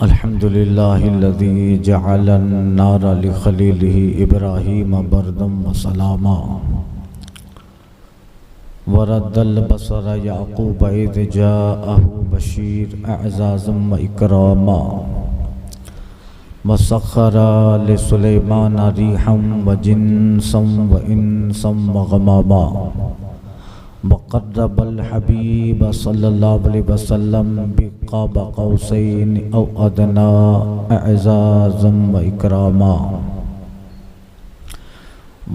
अल्हम्दुलिल्लाहिल्लज़ी जअलन नारा लिखलीलिही इब्राहीम बरदम व सलामा वरद्दल बसर याक़ूब इज़ जाअहु बशीर अअज़ाज़म व इकरामा वसख़्ख़रा लिसुलैमान रिहम व जिन्सम व इंसम व गमामा वक़र्रबल हबीब सल्लल्लाहु अलैहि वसल्लम बिक़ाब क़ौसैन औ अदना अअज़ाज़म व इकरामा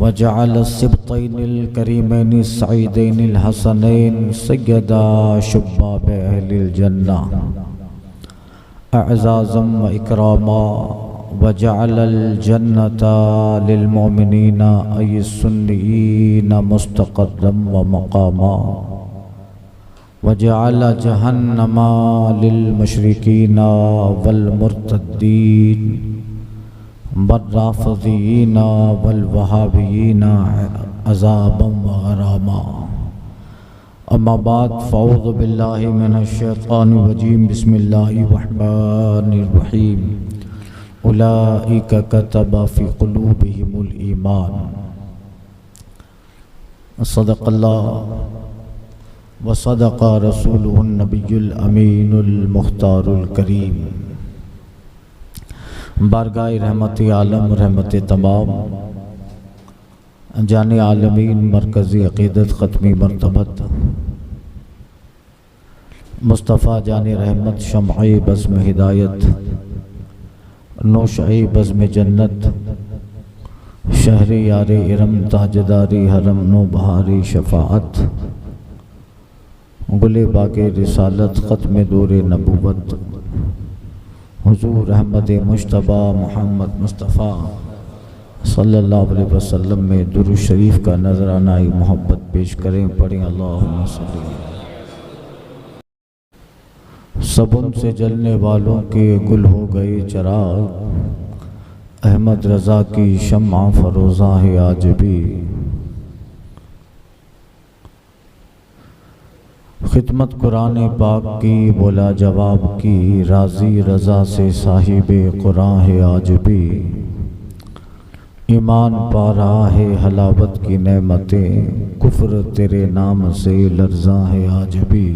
वजअल सिब्तैनिल करीमैनि सईदैनिल हसनैन सय्यदा शुब्बाब अहलिल जन्नह अअज़ाज़म व इकरामा वजअलल जन्नता लिल मोमिनीना अय्यिस्सुन्नीना मुस्तक़र्रम व मक़ामा वजअल जहन्नमा लिल मुशरिकीना वल मुर्तद्दीन वर्राफ़िदीना वल वहाबियीना अज़ाबम व गरामा। अम्मा बाद फ़अऊज़ु बिल्लाहि मिनश शैतानिर रजीम बिस्मिल्लाहिर रहमानिर रहीम उलाइका कतबा फ़ी क़ुलूबिहिमुल ईमान सदक़ल्लाह व सदक़ रसूलुहुन नबियुल अमीनुल मुख्तारुल करीम। बारगाह रहमत आलम रहमत तमाम जाने आलमीन मरकज़ी अक़ीदत ख़त्मी मरतबत मुस्तफ़ा जाने रहमत शम्अ बज़्म हिदायत नौशए बज़्म जन्नत शहर यार इरम ताजदारी हरम नो बहारी शफ़ाअत गुले बागे रिसालत ख़त्म दूर नबूवत हुज़ूर अहमद मुश्तबा मोहम्मद मुस्तफ़ा सल्लल्लाहु अलैहि वसल्लम में दुरूद शरीफ का नजराना मोहब्बत पेश करें। पढ़ें अल्लाहुम्मा सल्ली। सबुन से जलने वालों के गुल हो गए चिराग अहमद रज़ा की शम्आ फरोज़ा है आज भी। खिदमत कुरान पाक की बोला जवाब की राज़ी रज़ा से साहिबे कुरान है आज भी। ईमान पा रहा है हलावत की नेमतें कुफ्र तेरे नाम से लर्ज़ा है आज भी।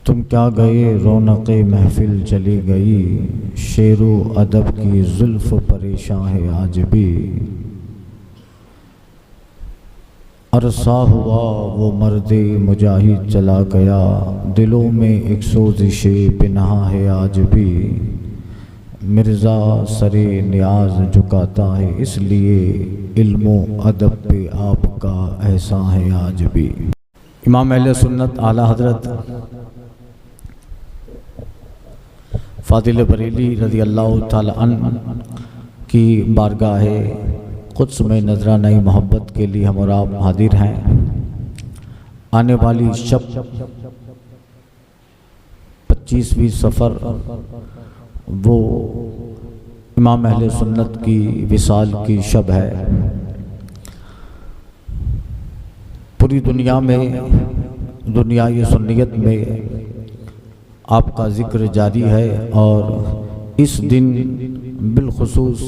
तुम क्या गए रौनक़े महफिल चली गई शेरो अदब की जुल्फ़ परेशान है आज भी। अरसा हुआ वो मर्दे मुजाहिद चला गया दिलों में एक सोजिशे पिनहा है आज भी। मिर्ज़ा सरे नियाज झुकाता है इसलिए इल्मो अदब पे आपका एहसान है आज भी। इमाम अहले सुन्नत आला हज़रत फ़ादिल बरेली रज़ी अल्लाह ताला अन्हु की बारगाह है क़ुद्स में नजराना मोहब्बत के लिए हम और आप हाजिर हैं। आने वाली शब 25वीं सफ़र वो इमाम अहले सुन्नत की विसाल की शब है। पूरी दुनिया में दुनियाई सुन्नियत में आपका ज़िक्र जारी है और इस दिन बिलखुसूस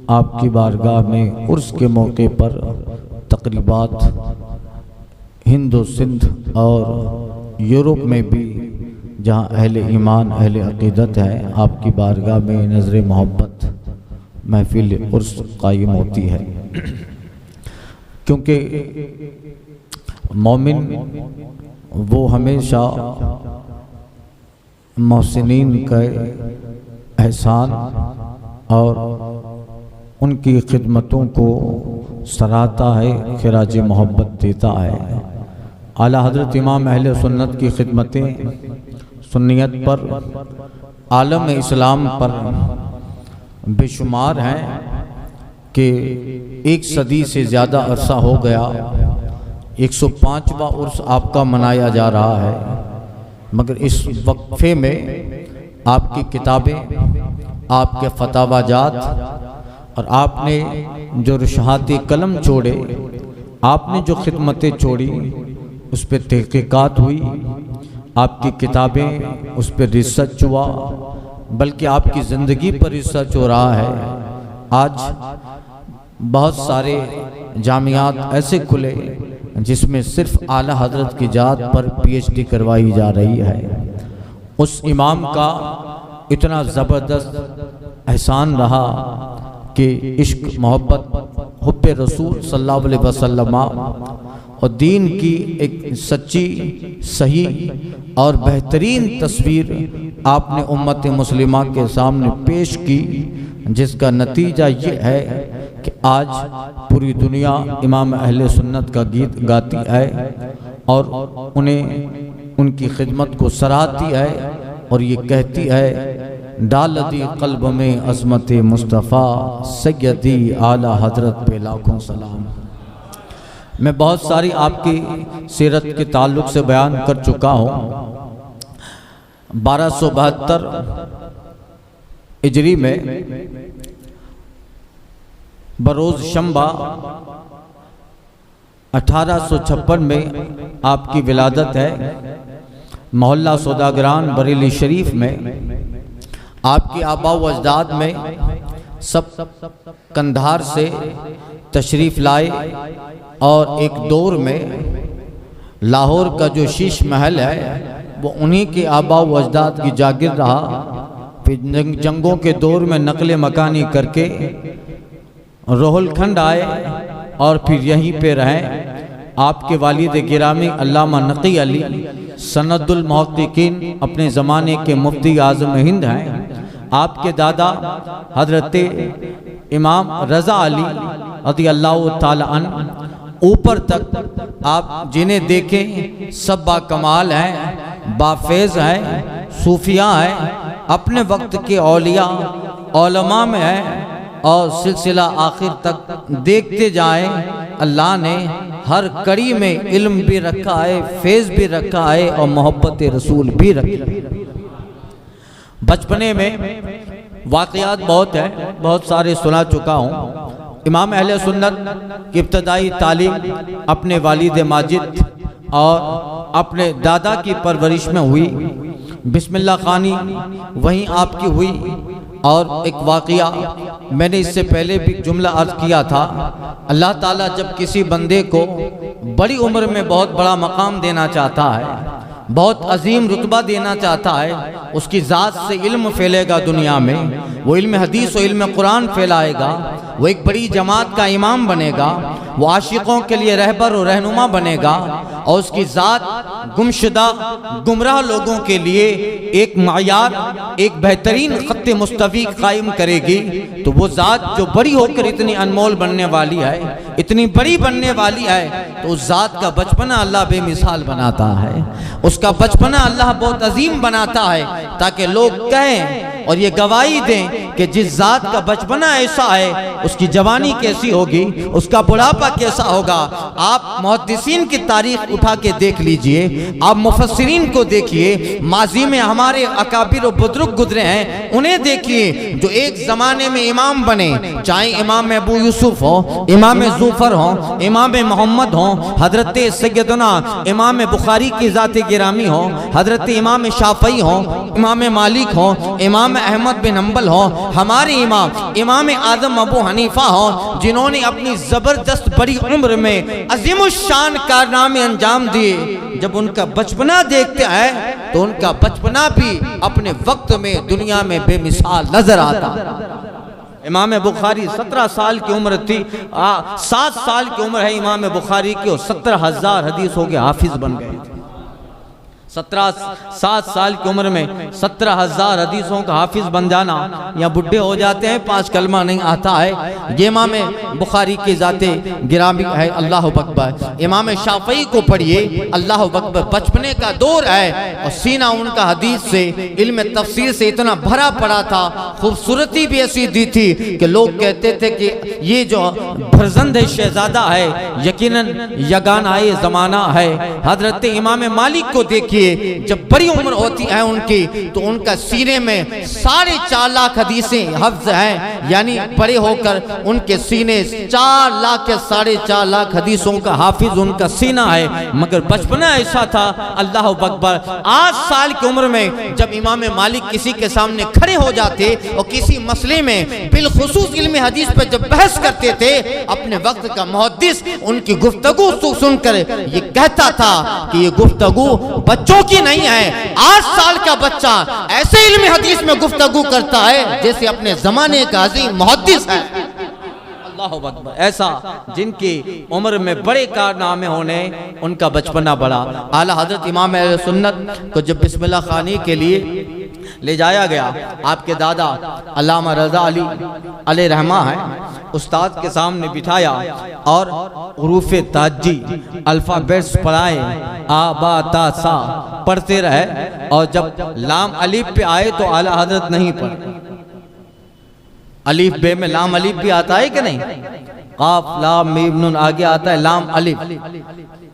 आपकी बारगाह में उर्स के मौके पर तकरीबात हिंद व सिंध और यूरोप में भी जहाँ अहले ईमान अहले अक़ीदत है आपकी बारगाह में नज़र मोहब्बत महफिल उर्स कायम होती है। क्योंकि मोमिन वो हमेशा मोहसिनीन के एहसान और उनकी खिदमतों को सराहता है खिराज मोहब्बत देता है। आला हज़रत इमाम अहले सुन्नत की खिदमतें सुन्नियत पर आलम इस्लाम पर बेशुमार हैं कि 1 सदी से ज़्यादा अरसा हो गया 105वां उर्स आपका मनाया जा रहा है। मगर इस वक्फे में आपकी किताबें आपके फतावाजात और आपने जो रुशहाती कलम छोड़े आपने जो खिदमतें छोड़ी उस पर तहक़ीक़ात हुई आपकी किताबें, उस पर रिसर्च हुआ, बल्कि आपकी ज़िंदगी पर रिसर्च हो रहा है। आज बहुत सारे जामियात ऐसे खुले जिसमें सिर्फ आला हजरत की जात पर पीएचडी करवाई जा रही है। उस इमाम का इतना ज़बरदस्त एहसान रहा कि इश्क, मोहब्बत, हुब्बे रसूल सल्लल्लाहु अलैहि वसल्लम और दीन की एक सच्ची, सही और बेहतरीन तस्वीर आपने उम्मत मुस्लिमा के सामने पेश की, जिसका नतीजा ये है कि आज पूरी दुनिया इमाम अहले सुन्नत का गीत गाती है और उन्हें, उनकी खिदमत को सराहती है और ये कहती है, डाल दी कल्ब में अज़मत मुस्तफ़ा सैयदी आला हजरत पे लाखों सलाम। मैं बहुत सारी आपकी सीरत के ताल्लुक से बयान कर चुका हूँ। 1272 हिजरी में बरोज़ शंबा 1856 में आपकी विलादत है। मोहल्ला सौदागरान बरेली शरीफ में आपके आबा व अजदाद में सब कंधार से तशरीफ़ लाए और एक दौर में लाहौर का जो शीश महल है वो उन्हीं के आबा व अजदाद की जागिर रहा। फिर जंगों के दौर में नकल मकानी करके रोहलखंड आए और फिर यहीं पे रहें। आपके वालिद गिरामी अल्लामा नकी अली सनदुल मुहक्किकीन अपने ज़माने के मुफ्ती आज़म हिंद हैं। आपके दादा हजरत इमाम रज़ा अली रज़ियल्लाहु ताला अन्हु ऊपर तक आप जिन्हें देखें सब बाकमाल हैं, बाफेज़ हैं, सूफिया हैं, अपने वक्त के औलिया औलमा में हैं और सिलसिला आखिर तक देखते जाएं। अल्लाह ने हर कड़ी में इल्म भी रखा है, फेज़ भी रखा है और मोहब्बत रसूल भी रखी है। बचपने में वाक़यात बहुत है, बहुत सारे सुना चुका हूँ। इमाम अहले सुन्नत की इब्तदाई तालीम अपने वालिद माजिद और अपने दादा की परवरिश में हुई। बिस्मिल्लाह खानी वहीं आपकी हुई। और एक वाक़या मैंने इससे पहले भी जुमला अर्ज़ किया था, अल्लाह ताला जब किसी बंदे को बड़ी उम्र में बहुत बड़ा मकाम देना चाहता है, बहुत अजीम रुतबा देना चाहता है, उसकी ज़ात से इल्म फैलेगा दुनिया में, वो इल्म हदीस और इल्म कुरान फैलाएगा, वो एक बड़ी जमात का इमाम बनेगा, वो आशिकों के लिए रहबर और रहनुमा बनेगा और उसकी ज़ात गुमशुदा गुमराह लोगों के लिए एक मायार, एक बेहतरीन ख़त्ते मुस्तफ़ी कायम करेगी। तो वो ज़ात जो बड़ी होकर इतनी अनमोल बनने वाली है, इतनी बड़ी बनने वाली है, तो उस ज़ात का बचपना अल्लाह बेमिसाल बनाता है, उसका बचपना अल्लाह बहुत अजीम बनाता है, ताकि लोग कहें और ये गवाही दें कि जिस ज़ात का बचपना ऐसा है उसकी जवानी कैसी होगी, उसका बुढ़ापा कैसा होगा। आप मुहद्दिसीन की तारीख उठा के देख लीजिए, आप मुफस्सिरीन को देखिए, माजी में हमारे अकाबिर और बुजुर्ग गुजरे हैं, उन्हें देखिए जो एक ज़माने में इमाम बने, चाहे इमाम अबू यूसुफ हो, इमाम ज़ुफ़र हो, इमाम मोहम्मद हो, हजरत सैयदना इमाम बुखारी की ज़ात गिरामी हो, हजरत इमाम शाफ़ई हो, इमाम मालिक हो, इमाम अहमद बिन हम्बल हो, हमारे इमाम आज़म अबू हनीफा हो, जिन्होंने अपनी ज़बरदस्त बड़ी उम्र में अज़ीमुश्शान कारनामे अंजाम दिए। जब उनका बचपना देखते हैं तो उनका बचपना भी अपने वक्त में दुनिया में बेमिसाल नजर आता। इमाम बुखारी 17 साल की उम्र थी, 7 साल की उम्र है इमाम बुखारी की, और 17,000 हदीसों के हाफिज बन गए थे। 7 साल की उम्र में 17,000 हदीसों का हाफिज बन जाना, या बुढ़े हो जाते हैं 5 कलमा नहीं आता है। ये इमाम बुखारी की ज़ाते गिरामी है, अल्लाह अकबर। इमाम शाफ़ई को पढ़िए, अल्लाह अकबर, बचपने का दौर है और सीना उनका हदीस से, इल्म तफसीर से इतना भरा पड़ा था, खूबसूरती भी ऐसी दी थी कि लोग कहते थे कि ये जो फर्जंद शहजादा है यकीनन यगाना ज़माना है। हजरत इमाम मालिक को देखिए, देखिए जब बड़ी उम्र होती है उनकी तो उनका सीने में 4.5 लाख हदीसें हफ्ज हैं, यानी बड़े होकर उनके सीने 4 लाख या 4.5 लाख हदीसों का हाफिज उनका सीना है। मगर बचपना ऐसा था, अल्लाह अकबर, 8 साल की उम्र में जब इमाम मालिक किसी के सामने खड़े हो जाते और किसी मसले में बिलखुसूस इल्म हदीस पर जब बहस करते थे, अपने वक्त का मुहद्दिस उनकी गुफ्तगू सुनकर ये कहता था कि ये गुफ्तगू बच्चों की नहीं है। 8 साल का बच्चा ऐसे इल्म हदीस में गुफ्तगू करता है जैसे अपने जमाने का अजीम मुहद्दिस है। अल्लाह अकबर, ऐसा जिनकी उम्र में बड़े कारनामे होने उनका बचपना बड़ा। आला हजरत इमाम अहले सुन्नत को जब बिस्मिल्लाह खानी के लिए ले जाया गया, आपके दादा अल्लामा रज़ा अली अलैहि रहमा है, उस्ताद के सामने बिठाया और हुरूफ ताजी अल्फ़ाबेट्स पढ़ाए, आ बा ता सा पढ़ते रहे। और जब लाम अलीफ पे आए तो आला हजरत नहीं पढ़े। अलीफ बे में लाम अलीफ भी आता है कि नहीं? काफ लाम मीम नून आगे आता है लाम अलीफ।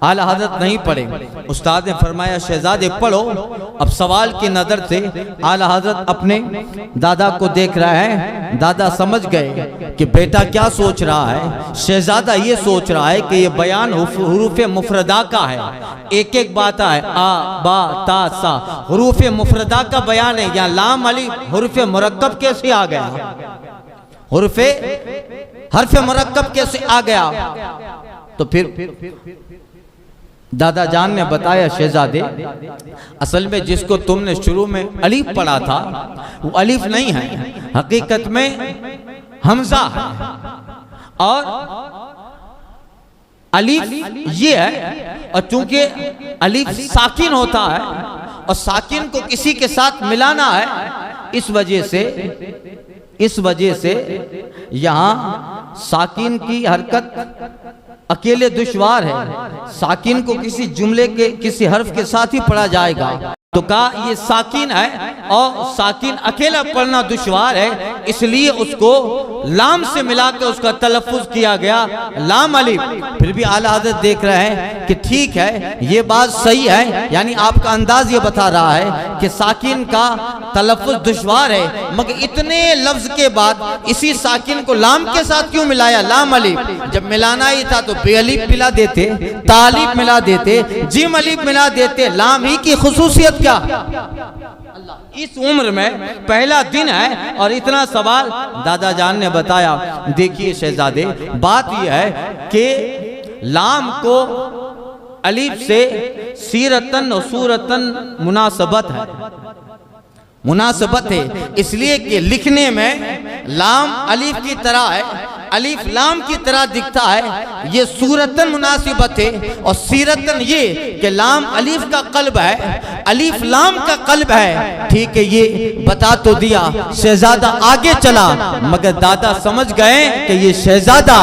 आला हजरत नहीं पढ़े। उस्ताद ने फरमाया शहजादे पढ़ो। अब सवाल की नजर से आला हजरत अपने दादा को देख रहा है। दादा समझ गए कि बेटा क्या सोच रहा है। शहजादा ये सोच रहा है कि ये बयान हुरूफ मुफरदा का है, एक एक बात है, आ बा ता सा हुरूफ मुफरदा का बयान है। यहाँ लाम अलीफ हुरूफ मुरक्कब कैसे आ गया? हुरूफे हर्फ मुरक्कब कैसे आ गया? तो फिर दादा जान ने बताया शहजादे, असल में जिसको तुमने शुरू में अलीफ पढ़ा था वो अलीफ नहीं है, हकीकत में हमजा है। और अलीफ ये है, और चूंकि अलीफ साकिन होता है और साकिन को किसी के साथ मिलाना है, इस वजह से यहाँ साकिन की हरकत अकेले दुश्वार है। साकिन को किसी जुमले के किसी हर्फ के साथ ही पढ़ा जाएगा। तो कहा ये साकिन है और साकिन अकेला पढ़ना दुश्वार है, इसलिए उसको लाम से मिलाकर उसका तलफ़ुज़ किया गया लाम अलीफ। फिर भी आला हज़रत देख रहे हैं कि ठीक है ये बात सही है, यानी आपका अंदाज ये बता रहा है कि साकिन का तलफ़ुज़ दुश्वार है, मगर इतने लफ्ज़ के बाद इसी साकिन को लाम के साथ क्यों मिलाया लाम अलीफ? जब मिलाना ही था तो बेअलीफ मिला देते, तालीफ मिला देते, जिम अलीफ मिला देते। लाम ही की खुसूसियत क्या? इस उम्र में पहला दिन है और इतना सवाल दादा जान ने बताया। देखिए शहजादे, बात यह है कि लाम को अलीफ से सीरतन और सूरतन मुनासबत है, इसलिए कि लिखने में लाम अलीफ की तरह है, अलीफ लाम की तरह दिखता है। ये सूरतन मुनासिबत है और सीरतन ये कि लाम अलीफ का कल्ब है, अलीफ लाम का कल्ब है। ठीक है, ये बता तो दिया। शहजादा आगे चला, मगर दादा समझ गए कि ये शहजादा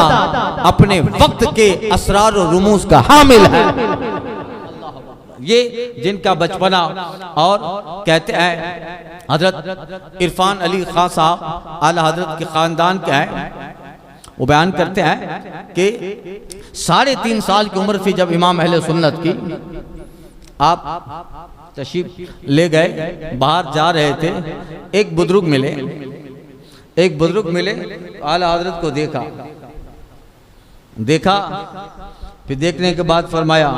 अपने वक्त के असरार और रुमूज का हामिल है। ये जिनका बचपना, और कहते हैं हजरत इरफान अली खान साहब आला हजरत के खानदान के हैं, वो बयान करते हैं कि 3.5 साल की उम्र थी जब इमाम अहले सुन्नत की आप तशरीफ ले गए, बाहर जा रहे थे, एक बुजुर्ग मिले, आला हजरत को देखा, फिर देखने के बाद फरमाया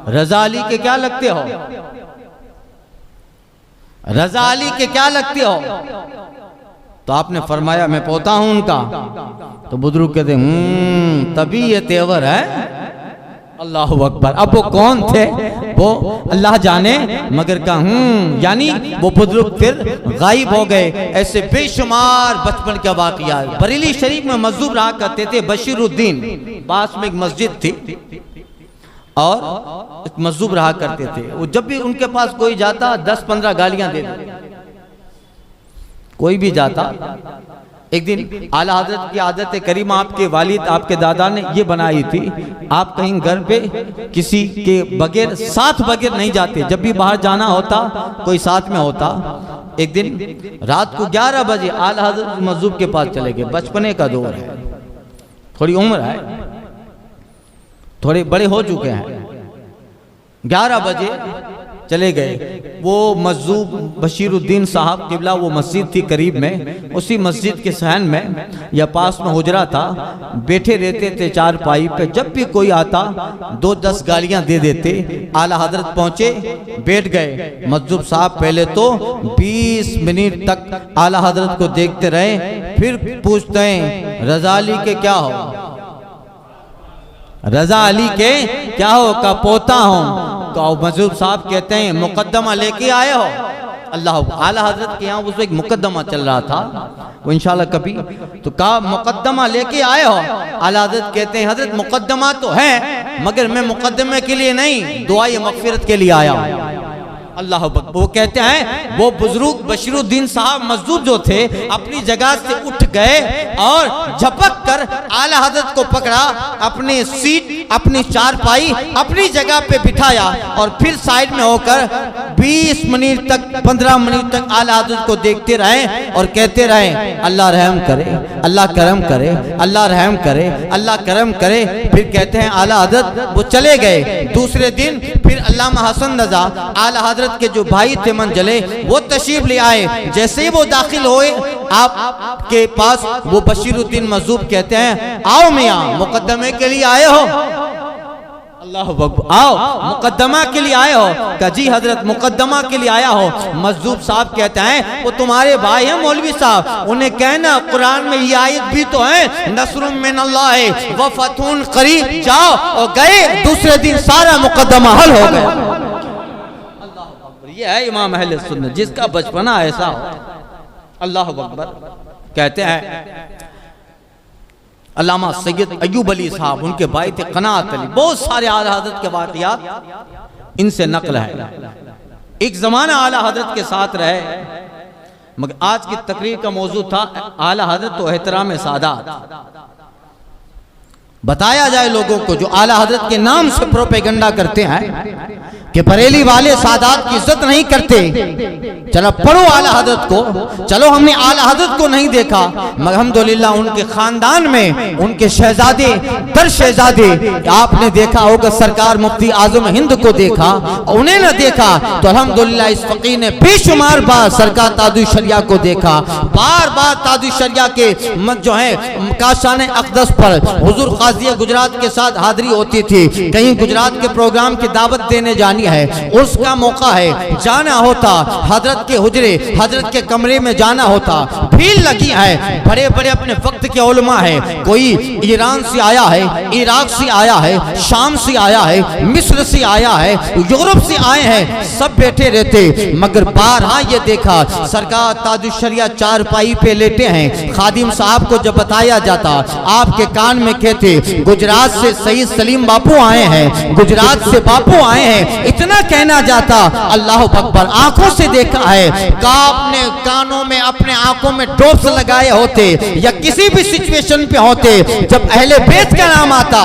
रज़ा अली के क्या लगते हो? रज़ा अली के क्या लगते हो? तो आपने फरमाया मैं पोता हूं उनका। तो बुजुर्ग कहते तभी ये तेवर है। अल्लाह अकबर। अब वो कौन थे वो अल्लाह जाने, मगर कहा यानी वो बुजुर्ग फिर गायब हो गए। ऐसे बेशुमार बचपन का वाकया। बरेली शरीफ में मजदूर रहा करते थे बशीरुद्दीन, पास में एक मस्जिद थी और एक मजदूर रहा करते थे। वो जब भी उनके पास कोई जाता 10-15 गालियां दे देते, कोई भी जाता। एक दिन आला हजरत की आदत करीमा आपके वालिद आपके दादा ने ये बनाई थी, आप कहीं घर पे किसी के बगैर साथ बगैर नहीं जाते, जब भी बाहर जाना होता कोई साथ में होता। एक दिन रात को 11 बजे आला हजरत मजदूर के पास चले गए। बचपने का दौर है, थोड़ी उम्र है, थोड़े बड़े हो चुके हैं। 11 बजे चले गए। वो मस्जूब बशीरुद्दीन साहब किबला, वो मस्जिद थी करीब में, उसी मस्जिद के सहन में या पास में हुजरा था, बैठे रहते थे चारपाई पे। जब भी कोई आता 2-10 गालियां दे देते। आला हजरत पहुंचे, बैठ गए। मस्जूब साहब पहले तो 20 मिनट तक आला हजरत को देखते रहे, फिर पूछते हैं रजा अली के क्या हो, रजा अली के क्या हो, का पोता हूं। तो मजूब साहब कहते हैं मुकद्दमा लेके आए हो। अल्लाह, आला हजरत के यहाँ उस एक मुकद्दमा चल रहा था, वो इंशाल्लाह कभी, तो कहा मुकद्दमा लेके आए हो। आला हजरत कहते हैं हजरत मुकद्दमा तो है, मगर मैं मुकद्दमे के लिए नहीं, दुआए मगफिरत के लिए आया हूं। अल्लाह अकबर। वो कहते हैं वो बुजुर्ग बशीरुद्दीन साहब मस्जूद जो थे, अपनी जगह से उठ गए और झपक कर आला हजरत को पकड़ा, अपनी सीट, अपनी चारपाई अपनी जगह पे बिठाया और फिर साइड में होकर 20 मिनट तक, 15 मिनट तक आला हजरत को देखते रहे और कहते रहे अल्लाह रहम करे, अल्लाह करम करे, अल्लाह रहम करे, अल्लाह करम करे। फिर कहते हैं आला हजरत वो चले गए। दूसरे दिन फिर अल्लामा हसन रजा आला हजरत के जो भाई थे मंजले, वो तशरीफ ले आए। जैसे ही वो दाखिल हुए आपके पास, वो बशीरुद्दीन मजूब कहते हैं आओ मियां, मुकद्दमे के लिए आए हो। अल्लाह अकबर, आओ मुकद्दमा के लिए आए हो। का जी हजरत मुकद्दमा के लिए आया हो। मजूब साहब कहते हैं वो तुम्हारे भाई हैं मौलवी साहब, उन्हें कहना कुरान में ये आयत भी तो है, नस्रुम मिनल्लाह व फतहुन करीब। जाओ, और गए। दूसरे दिन सारा मुकद्दमा हल हो गया। ये है इमाम अहले सुन्नत, जिसका बचपना ऐसा हो। अल्लाह अकबर। कहते हैं अल्लामा सैयद अय्यूब अली साहब, उनके भाई थे कनात अली। बहुत सारे आला हजरत के वाक़यात इनसे नकल है। एक जमाना आला हजरत के साथ रहे, मगर आज की तकरीर का मौजू था आला हजरत तो एहतराम सादात। बताया जाए लोगों को जो आला हजरत के नाम से प्रोपेगेंडा करते हैं कि बरेली वाले सादात की इज्जत नहीं करते। चलो पढ़ो आला हजरत को। चलो हमने आला हजरत को नहीं देखा, मगर अल्हम्दुलिल्लाह उनके खानदान में उनके शहजादे दर शहजादे, आपने देखा होगा सरकार मुफ्ती आजम हिंद को देखा, उन्हें न देखा तो अल्हम्दुलिल्लाह इस फकीर ने बेशुमार बार सरकार ताजुल शरिया को देखा। बार बार ताजुल शरिया के जो है काशान अक़दस पर हुजूर काज़ी गुजरात के साथ हाजिरी होती थी। कहीं गुजरात के प्रोग्राम की दावत देने जानी है, उसका मौका है, जाना होता, हजरत के हुजरे, हजरत के कमरे में जाना होता। भीड़ लगी है, बड़े बड़े अपने वक्त के उलमा है, कोई ईरान से आया है, इराक से आया है, शाम से आया है, मिस्र से आया है, यूरोप से आए हैं, सब बैठे रहते। मगर बारहा ये देखा सरकार ताजुल शरिया चारपाई पे लेटे हैं। खादिम साहब को जब बताया जाता, आपके कान में कहते गुजरात से सईद सलीम बापू आए हैं, गुजरात से बापू आए हैं, इतना कहना जाता। अल्लाह अकबर। आंखों से देखा है, का अपने कानों में, अपने आंखों में ड्रॉप्स लगाए होते या किसी भी सिचुएशन पे होते, जब अहले बैत का नाम आता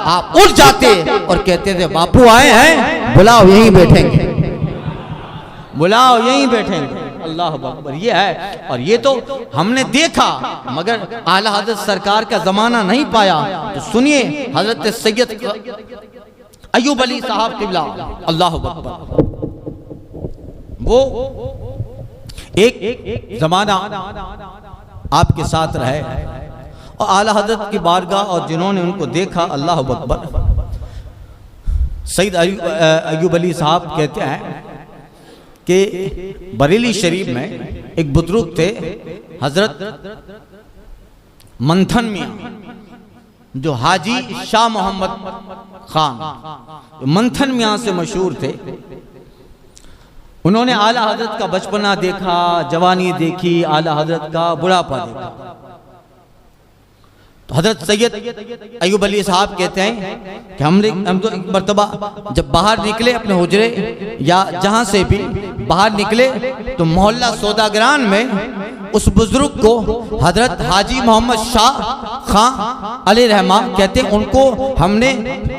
आप उठ जाते और कहते थे बापू आए हैं, बुलाओ यहीं बैठेंगे, बुलाओ यहीं बैठेंगे। अल्लाह अकबर। ये है, और ये तो हमने देखा, मगर आला हजरत सरकार का जमाना नहीं पाया। तो सुनिए हजरत सैयद अय्यूब अली साहब किबला, अल्लाह अकबर। वो एक जमाना आपके साथ रहे और आला हजरत की बारगाह और जिन्होंने उनको देखा, अल्लाह अकबर। सैयद अय्यूब अली साहब कहते हैं कि बरेली शरीफ में एक बुजुर्ग थे हजरत मंथन मियां, जो हाजी शाह मोहम्मद खान मंथन मियां से मशहूर थे। उन्होंने आला हजरत का बचपना देखा, जवानी देखी, आला हजरत का बुढ़ापा देखा। तो हजरत सैयद अय्यूब अली साहब कहते हैं कि हम तो एक मरतबा जब बाहर निकले अपने हुजरे या जहां से भी बाहर निकले, तो मोहल्ला सौदागरान में उस बुजुर्ग को हजरत हाजी मोहम्मद शाह खां अली रहमा कहते हैं, उनको हमने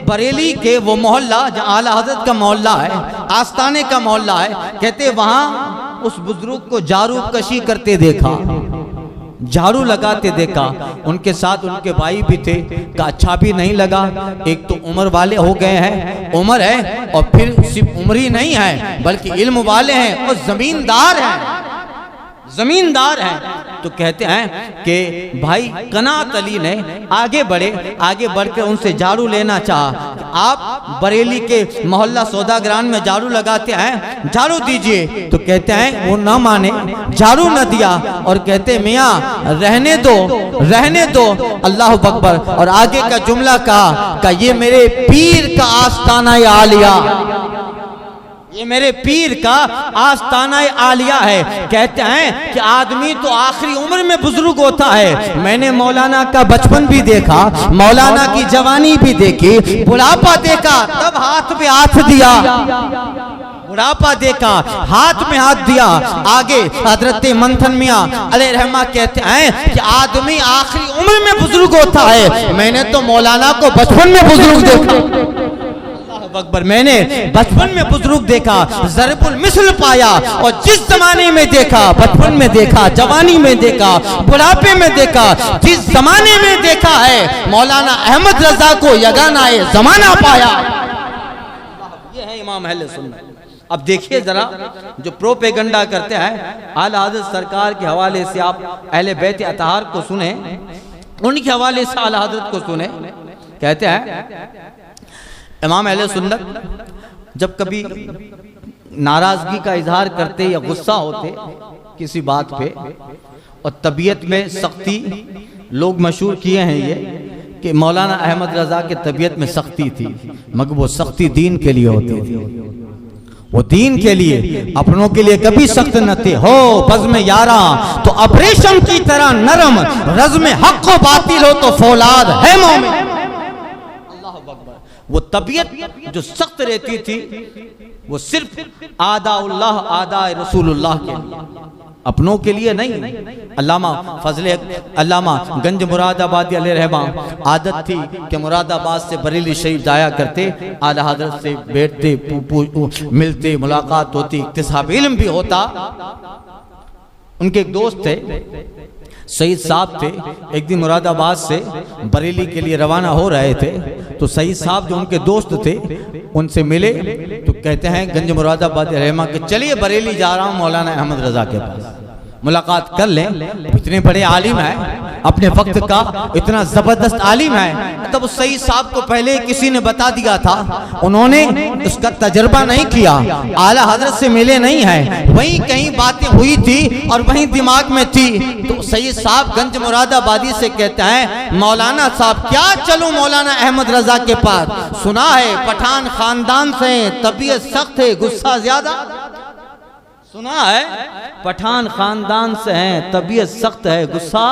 बरेली के वो मोहल्ला जहाँ आला हजरत का मोहल्ला है, आस्ताने का मोहल्ला है, कहते वहां उस बुजुर्ग को जारूब कशी करते देखा। झाड़ू लगाते देखा। उनके साथ उनके भाई भी थे, का अच्छा भी नहीं लगा। एक तो उम्र वाले हो गए हैं, उम्र है, और फिर सिर्फ उम्र ही नहीं है बल्कि इल्म वाले हैं और जमींदार हैं, जमींदार हैं। तो कहते हैं कि भाई कनात अली ने आगे बढ़कर उनसे झाड़ू लेना चाहा। आप बरेली के मोहल्ला सौदागरान में झाड़ू लगाते हैं, झाड़ू दीजिए। तो कहते हैं वो ना माने, झाड़ू न दिया और कहते मियाँ रहने दो, अल्लाह अकबर। और आगे का जुमला कहा ये मेरे पीर का आस्ताना आलिया, ये मेरे पीर का आस्ताना आलिया है। कहते हैं कि आदमी तो आखिरी उम्र में बुजुर्ग होता है। मैंने मौलाना का बचपन भी देखा, मौलाना की जवानी भी देखी, बुढ़ापा देखा, तब हाथ पे हाथ दिया, बुढ़ापा देखा, हाथ में हाथ दिया। आगे हजरत मंथन मियां अलैहिर्रहमा कहते हैं कि आदमी आखिरी उम्र में बुजुर्ग होता है। मैंने तो मौलाना को बचपन में बुजुर्ग देखा, अकबर, मैंने बचपन में बुजुर्ग देखा, ज़रबुल मिस्ल पाया। और जिस जमाने में देखा, बचपन में देखा, जवानी में देखा, बुढ़ापे में देखा, जिस जमाने में देखा है मौलाना अहमद रजा को यगाना जमाना पाया। ये है इमाम अहले सुन्नत। अब देखिए जरा, जो प्रोपेगंडा करते हैं आला हज़रत सरकार के हवाले से, आप अहले बैत अतहार को सुने, उनके हवाले से आला हज़रत को सुने। कहते हैं इमाम अहले सुन्नत जब कभी नाराजगी का इजहार करते या गुस्सा होते किसी बात पे, और तबीयत में सख्ती, लोग मशहूर किए हैं ये कि मौलाना अहमद रजा की तबीयत में सख्ती थी, मगर वो सख्ती दीन के लिए होती थी, वो दीन के लिए, अपनों के लिए कभी सख्त न थे। हो बज़्म यारा तो अब रेशम की तरह नरम, रज़्म हक़ व बातिल हो तो फौलाद है मोमिन। वो तबीयत जो सख्त रहती थी वो सिर्फ आदाउल्लाह आदा रसूलुल्लाह के लिए, अपनों के लिए नहीं। अल्लामा गंज मुरादाबादी अलैहिर्रहमा आदत थी कि मुरादाबाद से बरेली शरीफ जाया करते, आला हज़रत से बैठते, मिलते, मुलाकात होती, इक्तिसाब इल्म भी होता। उनके एक दोस्त थे, सईद साहब थे। एक दिन मुरादाबाद से बरेली के लिए रवाना हो रहे थे, तो सईद साहब जो उनके दोस्त थे उनसे मिले, तो कहते हैं गंज मुरादाबाद रहमा के चलिए बरेली जा रहा हूँ मौलाना अहमद रजा के पास, मुलाकात कर लें। इतने बड़े आलिम हैं, अपने वक्त का इतना जबरदस्त आलिम है। तब उस सईद साहब को पहले किसी ने बता दिया था, उन्होंने उसका तजर्बा नहीं किया, आला हजरत से मिले नहीं है, वहीं कहीं बातें हुई थी और वहीं दिमाग में थी। तो सईद साहब गंज मुरादाबादी से कहते हैं मौलाना साहब क्या चलूं मौलाना अहमद रजा के पास, सुना है पठान खानदान से, तबीयत सख्त है, गुस्सा ज्यादा। सुना है पठान खानदान से हैं, तबीयत सख्त है, गुस्सा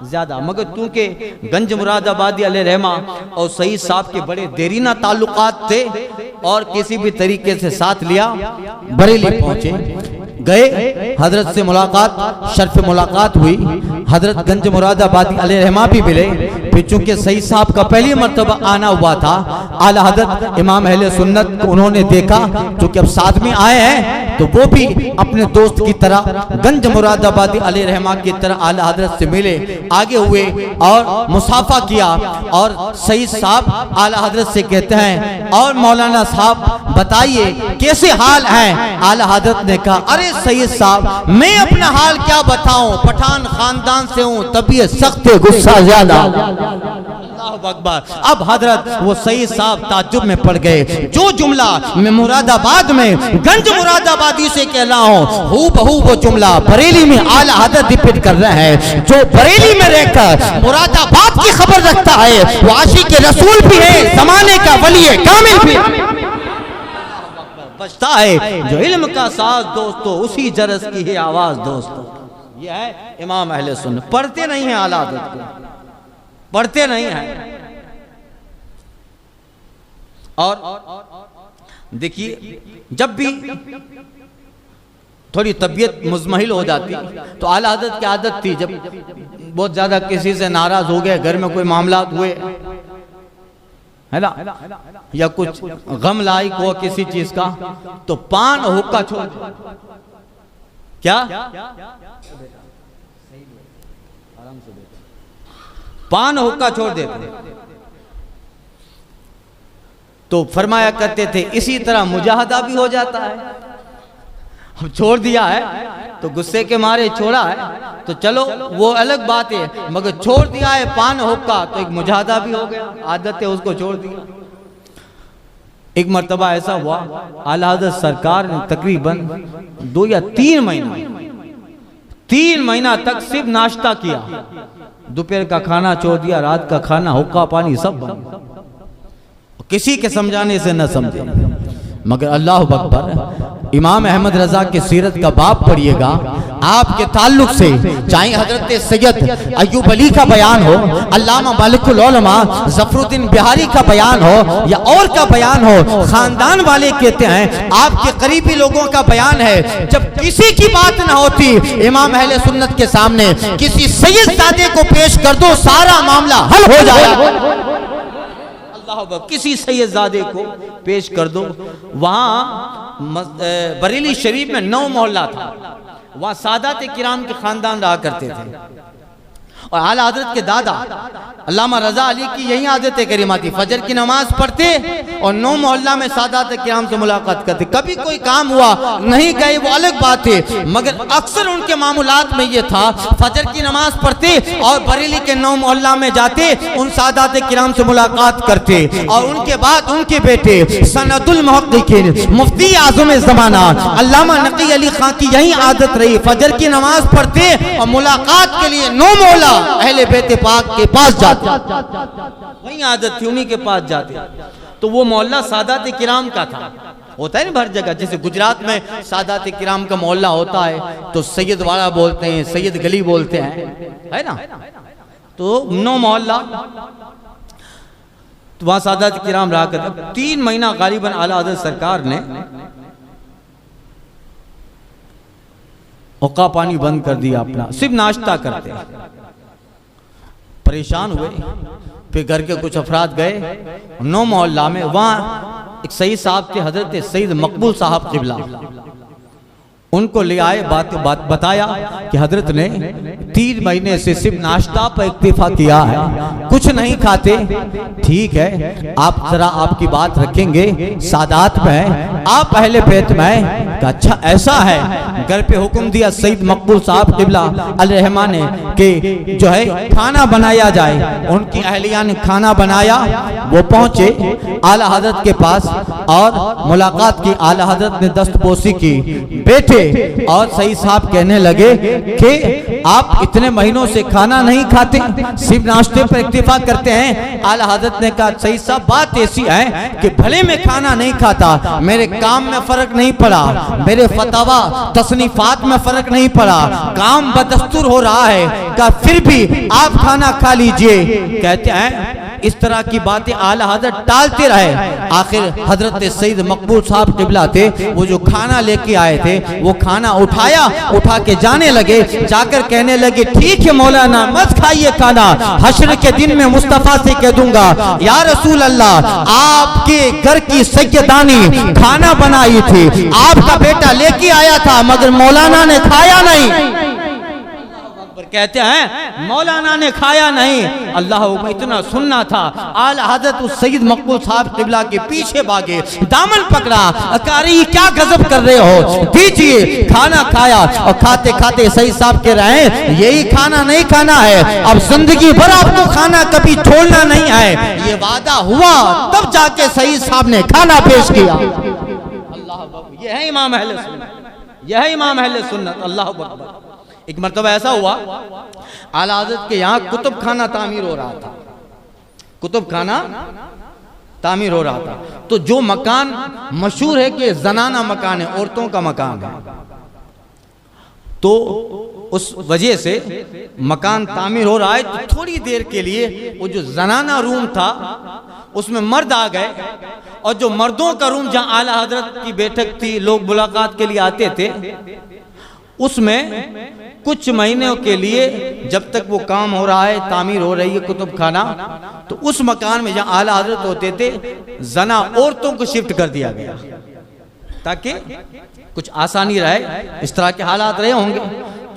ज्यादा। मगर क्योंकि गंज मुरादाबादी अलैहिर्रहमा और सईद साहब के बड़े देरीना ताल्लुकात थे और किसी भी तरीके से साथ लिया, बरेली पहुंचे, गए, हजरत से मुलाकात, शर्फ मुलाकात हुई, हजरत गंज मुरादाबादी अलैहिर्रहमा भी मिले। फिर चूंकि सईद साहब का पहली मर्तबा आना हुआ था, आला हजरत इमाम अहले सुन्नत को उन्होंने देखा, क्योंकि अब साथ में आए हैं तो वो भी अपने दोस्त की तरह गंज मुरादाबादी अलैहिर्रहमा की तरह आला हजरत से मिले, आगे हुए और मुसाफा किया। और सईद साहब आला हजरत से कहते हैं और मौलाना साहब बताइए कैसे हाल है। आला हजरत ने कहा अरे सईद साहब मैं अपना हाल क्या बताऊं, पठान खानदान से हूं, तबीयत सख्त है, गुस्सा ज्यादा। अल्लाह अकबर। अब हजरत वो सईद साहब ताज्जुब में पड़ गए। जो जुमला मैं मुरादाबाद में गंज मुरादाबादी से कह रहा हूँ, हूबहू वो जुमला बरेली में आला हजरत रिपीट कर रहे हैं। जो बरेली में रहकर मुरादाबाद की खबर रखता है वो आशिक रसूल भी है, जमाने का वली है, कामिल भी बचता है। जो इल्म का साथ दोस्तों उसी जरस की है आवाज दोस्तों। ये है इमाम अहले सुन्नत। पढ़ते नहीं है आला हजरत को, पढ़ते नहीं है। और देखिए जब भी थोड़ी तबीयत मुजमहिल हो जाती तो आला हजरत की आदत थी, जब बहुत ज्यादा किसी से नाराज हो गए, घर में कोई मामला हुए है ना, या कुछ गम लायक हो किसी चीज का, तो पान हुक्का छोड़ क्या पान हुक्का छोड़ देते। तो फरमाया करते थे इसी तरह मुजाहदा भी हो जाता है। अब छोड़ दिया है तो गुस्से के मारे छोड़ा है तो चलो वो अलग बात है, मगर छोड़ दिया है पान हुक्का तो एक मुजाहदा भी हो गया, आदत है उसको छोड़ दिया। एक मर्तबा ऐसा हुआ आला हज़रत सरकार ने तकरीबन 2 या 3 महीना तक सिर्फ नाश्ता किया, दोपहर का खाना छोड़ दिया, रात का खाना हुक्का पानी सब बंद, किसी के समझाने से न समझे। मगर अल्लाह अकबर, इमाम अहमद रजा के सीरत का बाब पढ़िएगा, आपके ताल्लुक से चाहे हजरत सैयद अय्यूब अली का बयान हो, अल्लामा मालिकुल उलमा ज़फरुद्दीन बिहारी का बयान हो या और का बयान हो, खानदान वाले कहते हैं आपके करीबी लोगों का बयान है, जब किसी की बात ना होती इमाम अहले सुन्नत के सामने किसी सैयद सादे को पेश कर दो, सारा मामला हल हो जाएगा। किसी सैयदजादे को पेश कर दो। वहां बरेली शरीफ में 9 मोहल्ला था, वहां सादात किराम के खानदान रहा करते थे और आला हजरत के दादा अल्लामा रजा अली की यही आदत करीमा थी, फजर की नमाज पढ़ते और 9 मोहल्ला में सादात किराम से मुलाकात करते। कभी कोई काम हुआ नहीं गए वो अलग बात है, मगर अक्सर उनके मामूलात में ये था फजर की नमाज पढ़ते और बरेली के 9 मोहल्ला में जाते, उन सादात किराम से मुलाकात करते और उनके बाद उनके बेटे सनदुल मुहक्किकीन मुफ्ती आज़म ज़माना अल्लामा नकी अली खां की यही आदत रही, फजर की नमाज पढ़ते और मुलाकात के लिए 9 मोहल्ला अहले बैत पाक के पास जाते, वही आदत थी, उन्हीं के पास जाते। तो वो मोहल्ला सादात किराम का था। होता है ना हर जगह, जैसे गुजरात में सादात किराम का मोहल्ला होता है तो सैयद वाड़ा बोलते हैं, सैयद गली बोलते हैं, है ना। तो 9 मोहल्ला तो वहां सादात किराम रहा करते। 3 महीना गालिबन आला हज़रत सरकार ने हुक्का पानी बंद कर दिया अपना, सिर्फ नाश्ता करते। परेशान हुए, फिर घर के कुछ अफराद गए 9 मोहल्ला में, वहां एक सईद साहब थे, हजरत सईद मकबूल साहब क़िबला, उनको ले आए, बात बताया कि हजरत ने 3 महीने से सिर्फ नाश्ता पर इक्तिफा किया है, कुछ नहीं खाते। ठीक है, आप जरा आपकी बात रखेंगे, सादात में आप अहले बैत में, अच्छा ऐसा है। घर पे हुक्म दिया सईद मकबूल साहब क़िबला अलैहिर्रहमान ने कि जो है खाना बनाया जाए। उनकी अहलिया ने खाना बनाया, वो पहुंचे आला हजरत के पास और मुलाकात की। आला हजरत ने दस्तपोसी की, बैठे और सईद साहब कहने लगे कि आप इतने महीनों से खाना नहीं खाते, सिर्फ नाश्ते पर इक्तिफा करते हैं। आला हजरत ने कहा सईद साहब बात ऐसी है कि भले मैं खाना नहीं खाता, मेरे काम में फर्क नहीं पड़ा, मेरे फतवा तसनीफात में फर्क नहीं पड़ा, काम बदस्तूर हो रहा है, का फिर भी आप खाना खा लीजिए। कहते हैं इस तरह की बातें आला हजरत टालते रहे। आखिर हजरत सईद मकबूल साहब क़िबला थे, वो जो खाना लेके आए थे वो खाना उठाया, उठा के जाने लगे, जाकर कहने लगे ठीक है मौलाना मत खाइए खाना, हश्र के दिन में मुस्तफा से कह दूंगा या रसूल अल्लाह आपके घर की सैयदानी खाना बनाई थी, आपका बेटा लेके आया था मगर मौलाना ने खाया नहीं। कहते हैं मौलाना ने खाया नहीं। अल्लाह को इतना सुनना था। आला हजरत उस सईद मकबूल साहब क़िबला के पीछे भागे, दामन पकड़ा, अकारी क्या गजब कर रहे हो, दीजिए। खाना खाया और खाते खाते सईद साहब कह रहे हैं यही खाना नहीं खाना है, अब जिंदगी भर आपको खाना कभी छोड़ना नहीं है। ये वादा हुआ तब जाके सईद साहब ने खाना पेश किया। अल्लाह, यह है इमाम अहले सुन्नत, यह है इमाम अहले सुन्नत। अल्लाह अकबर। एक मर्तबा ऐसा हुआ आला हज़रत के यहाँ कुतुब खाना तामीर हो रहा था, कुतुब खाना तामीर हो रहा था। तो जो मकान मशहूर है कि जनाना मकान है, औरतों का मकान है, तो उस वजह से मकान तामीर हो रहा है। तो थोड़ी देर के लिए वो जो जनाना रूम था उसमें मर्द आ गए, और जो मर्दों का रूम जहाँ आला हज़रत की बैठक थी, लोग मुलाकात के लिए आते थे, उसमें कुछ महीनों के लिए जब तक वो काम हो रहा है, तामीर हो रही है कुतुब खाना, तो उस मकान में जहाँ आला हजरत होते थे जना औरतों को शिफ्ट कर दिया गया ताकि कुछ आसानी रहे। इस तरह के हालात रहे होंगे।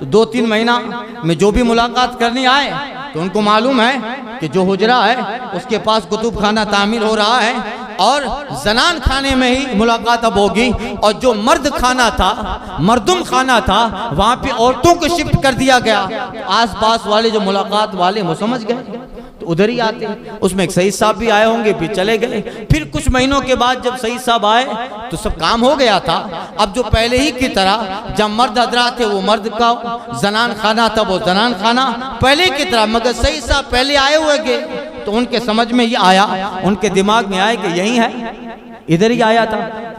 तो 2-3 महीना में जो भी मुलाकात करने आए तो उनको मालूम है कि जो हुजरा है उसके पास कुतुब खाना तामीर हो रहा है और जनान खाने में ही मुलाकात अब होगी, और जो मर्द खाना था, मर्दुम खाना था, वहां पे औरतों को शिफ्ट कर दिया गया। आस पास वाले जो मुलाकात वाले वो समझ गए तो उधर ही आते। उसमें एक सईद साहब भी आए होंगे, फिर चले गए। फिर कुछ महीनों के बाद जब सईद साहब आए तो सब काम हो गया था। अब जो पहले ही की तरह जब मर्द हजरात थे वो मर्द का, जनान खाना था वो जनान खाना पहले की तरह, मगर सईद साहब पहले आए हुए गए तो उनके समझ में ये आया, उनके दिमाग में आया कि यही है, इधर ही आया था।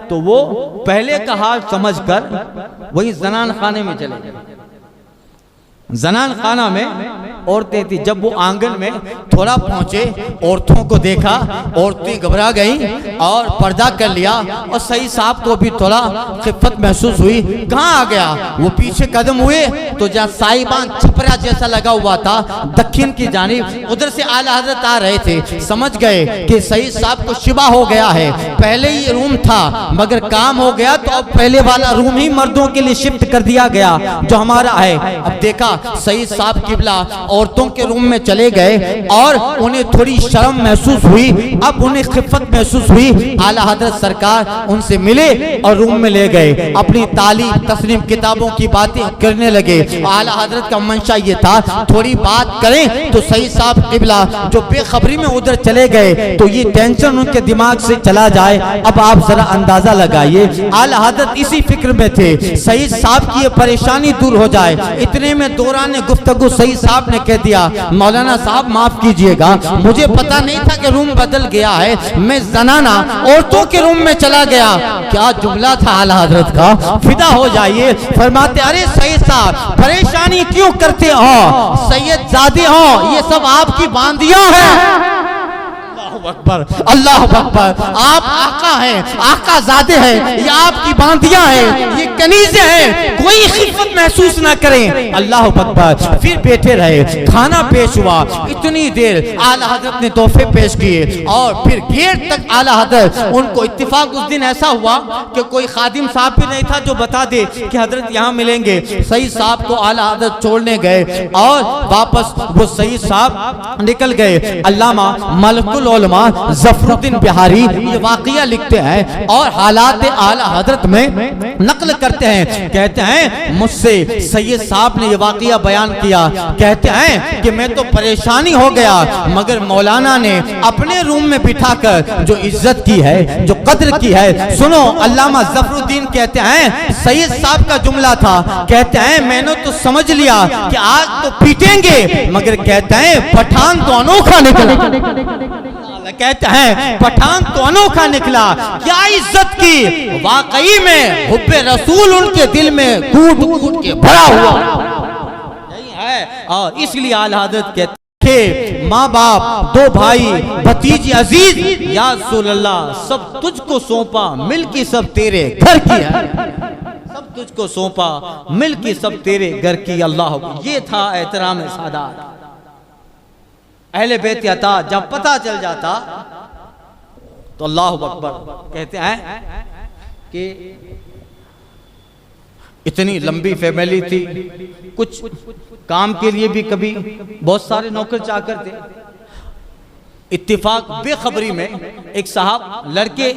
तो वो पहले का हाल समझकर वही जनान खाने में चले गए। जनान खाना में औरतें थी। जब वो आंगन में थोड़ा पहुंचे, औरतों को देखा, औरतें घबरा गईं और पर्दा कर लिया, और सईद साहब को भी थोड़ा खिफ़त महसूस हुई। कहाँ आ गया? वो पीछे कदम हुए तो जहाँ साहिबान छपरा जैसा लगा हुआ था दक्षिण की जानिब, उधर से आला हजरत आ रहे थे। समझ गए कि सईद साहब को शिबा हो गया है। पहले ही रूम था मगर काम हो गया तो अब पहले वाला रूम ही मर्दों के लिए शिफ्ट कर दिया गया जो हमारा है। अब देखा सईद साहब किबला औरतों के रूम में चले गए और उन्हें थोड़ी शर्म महसूस हुई, अब उन्हें खिफ़त महसूस हुई। आला हजरत सरकार उनसे मिले और रूम में ले गए, अपनी तालीम तस्लीम किताबों की बातें करने लगे। आला हजरत का मंशा ये था थोड़ी बात करें तो सईद साहब किबला जो बेखबरी में उधर चले गए तो ये टेंशन उनके दिमाग से चला जाए। अब आप जरा अंदाजा लगाइए, आला हजरत इसी फिक्र में थे सईद साहब की ये परेशानी दूर हो जाए। इतने में दौरान गुफ्तगू सईद साहब ने कह दिया, मौलाना साहब माफ कीजिएगा, मुझे पता नहीं था कि रूम बदल गया है, मैं जनाना औरतों के रूम में चला गया। क्या जुमला था आला हजरत का, फिदा हो जाइए। फरमाते अरे सईद साहब परेशानी क्यों करते हो, सैयद जादे हो, ये सब आपकी बांदियां हैं। अकबर, अल्लाह अकबर, आप आका हैं, आका ज़ादे हैं, ये आपकी बांदियां हैं, ये कनीज़े हैं, कोई खिफ़त महसूस ना करें। अल्लाह अकबर। फिर बैठे रहे, खाना पेश हुआ। इतनी देर आला हजरत ने तोहफे पेश किए और फिर गेट तक आला हजरत, उनको इत्तिफाक उस दिन ऐसा हुआ कि कोई खादिम साहब भी नहीं था जो बता दे कि हजरत यहाँ मिलेंगे। सईद साहब को आला हजरत छोड़ने गए और वापस वो सईद साहब निकल गए। अल्लामा मलकुल उलमा ज़फरुद्दीन बिहारी ये वाक़िया लिखते हैं और हालात आला हजरत में नकल करते हैं। कहते हैं मुझसे सैयद साहब ने ये वाक़िया बयान किया। कहते हैं कि मैं तो परेशानी हो गया, मगर मौलाना ने अपने रूम में बिठाकर जो इज्जत की है, जो कद्र की है। सुनो, अल्लामा ज़फरुद्दीन कहते हैं सैयद साहब का जुमला था। कहते हैं मैंने तो समझ लिया कि आज तो पीटेंगे, मगर कहते हैं पठान तो अनोखा निकला। कहते हैं पठान तो अनोखा निकला। क्या इज्जत की, वाकई में हुब्बे रसूल उनके दिल में कूट कूट के भरा हुआ नहीं है। और इसलिए आला हज़रत कहते थे माँ बाप, दो भाई, भतीजी अजीज, या रसूल अल्लाह सब तुझको सौंपा, मिल्की सब तेरे घर की है। सब तुझको सौंपा, मिल्की सब तेरे घर की। अल्लाह, ये था एहतराम सादात अहले बैत अता। जब पता चल जाता तो अल्लाह अकबर। कहते हैं कि इतनी लंबी फैमिली थी, कुछ काम के लिए भी कभी बहुत सारे नौकर चाकर थे। इत्तिफाक बेखबरी में एक साहब, लड़के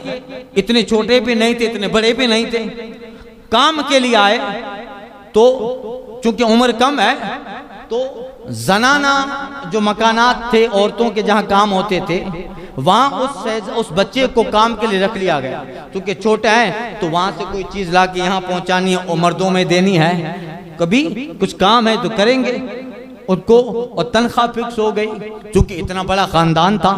इतने छोटे भी नहीं थे, इतने बड़े भी नहीं थे, काम के लिए आए। तो चूंकि उम्र कम है तो जनाना जो मकानात थे, औरतों के जहाँ काम होते थे, वहाँ उस बच्चे को काम के लिए रख लिया गया। क्योंकि छोटा है तो वहाँ से कोई चीज़ ला के यहाँ पहुँचानी है और मर्दों में देनी है, कभी कुछ काम है तो करेंगे उनको, और तनख्वाह फिक्स हो गई। क्योंकि इतना बड़ा ख़ानदान था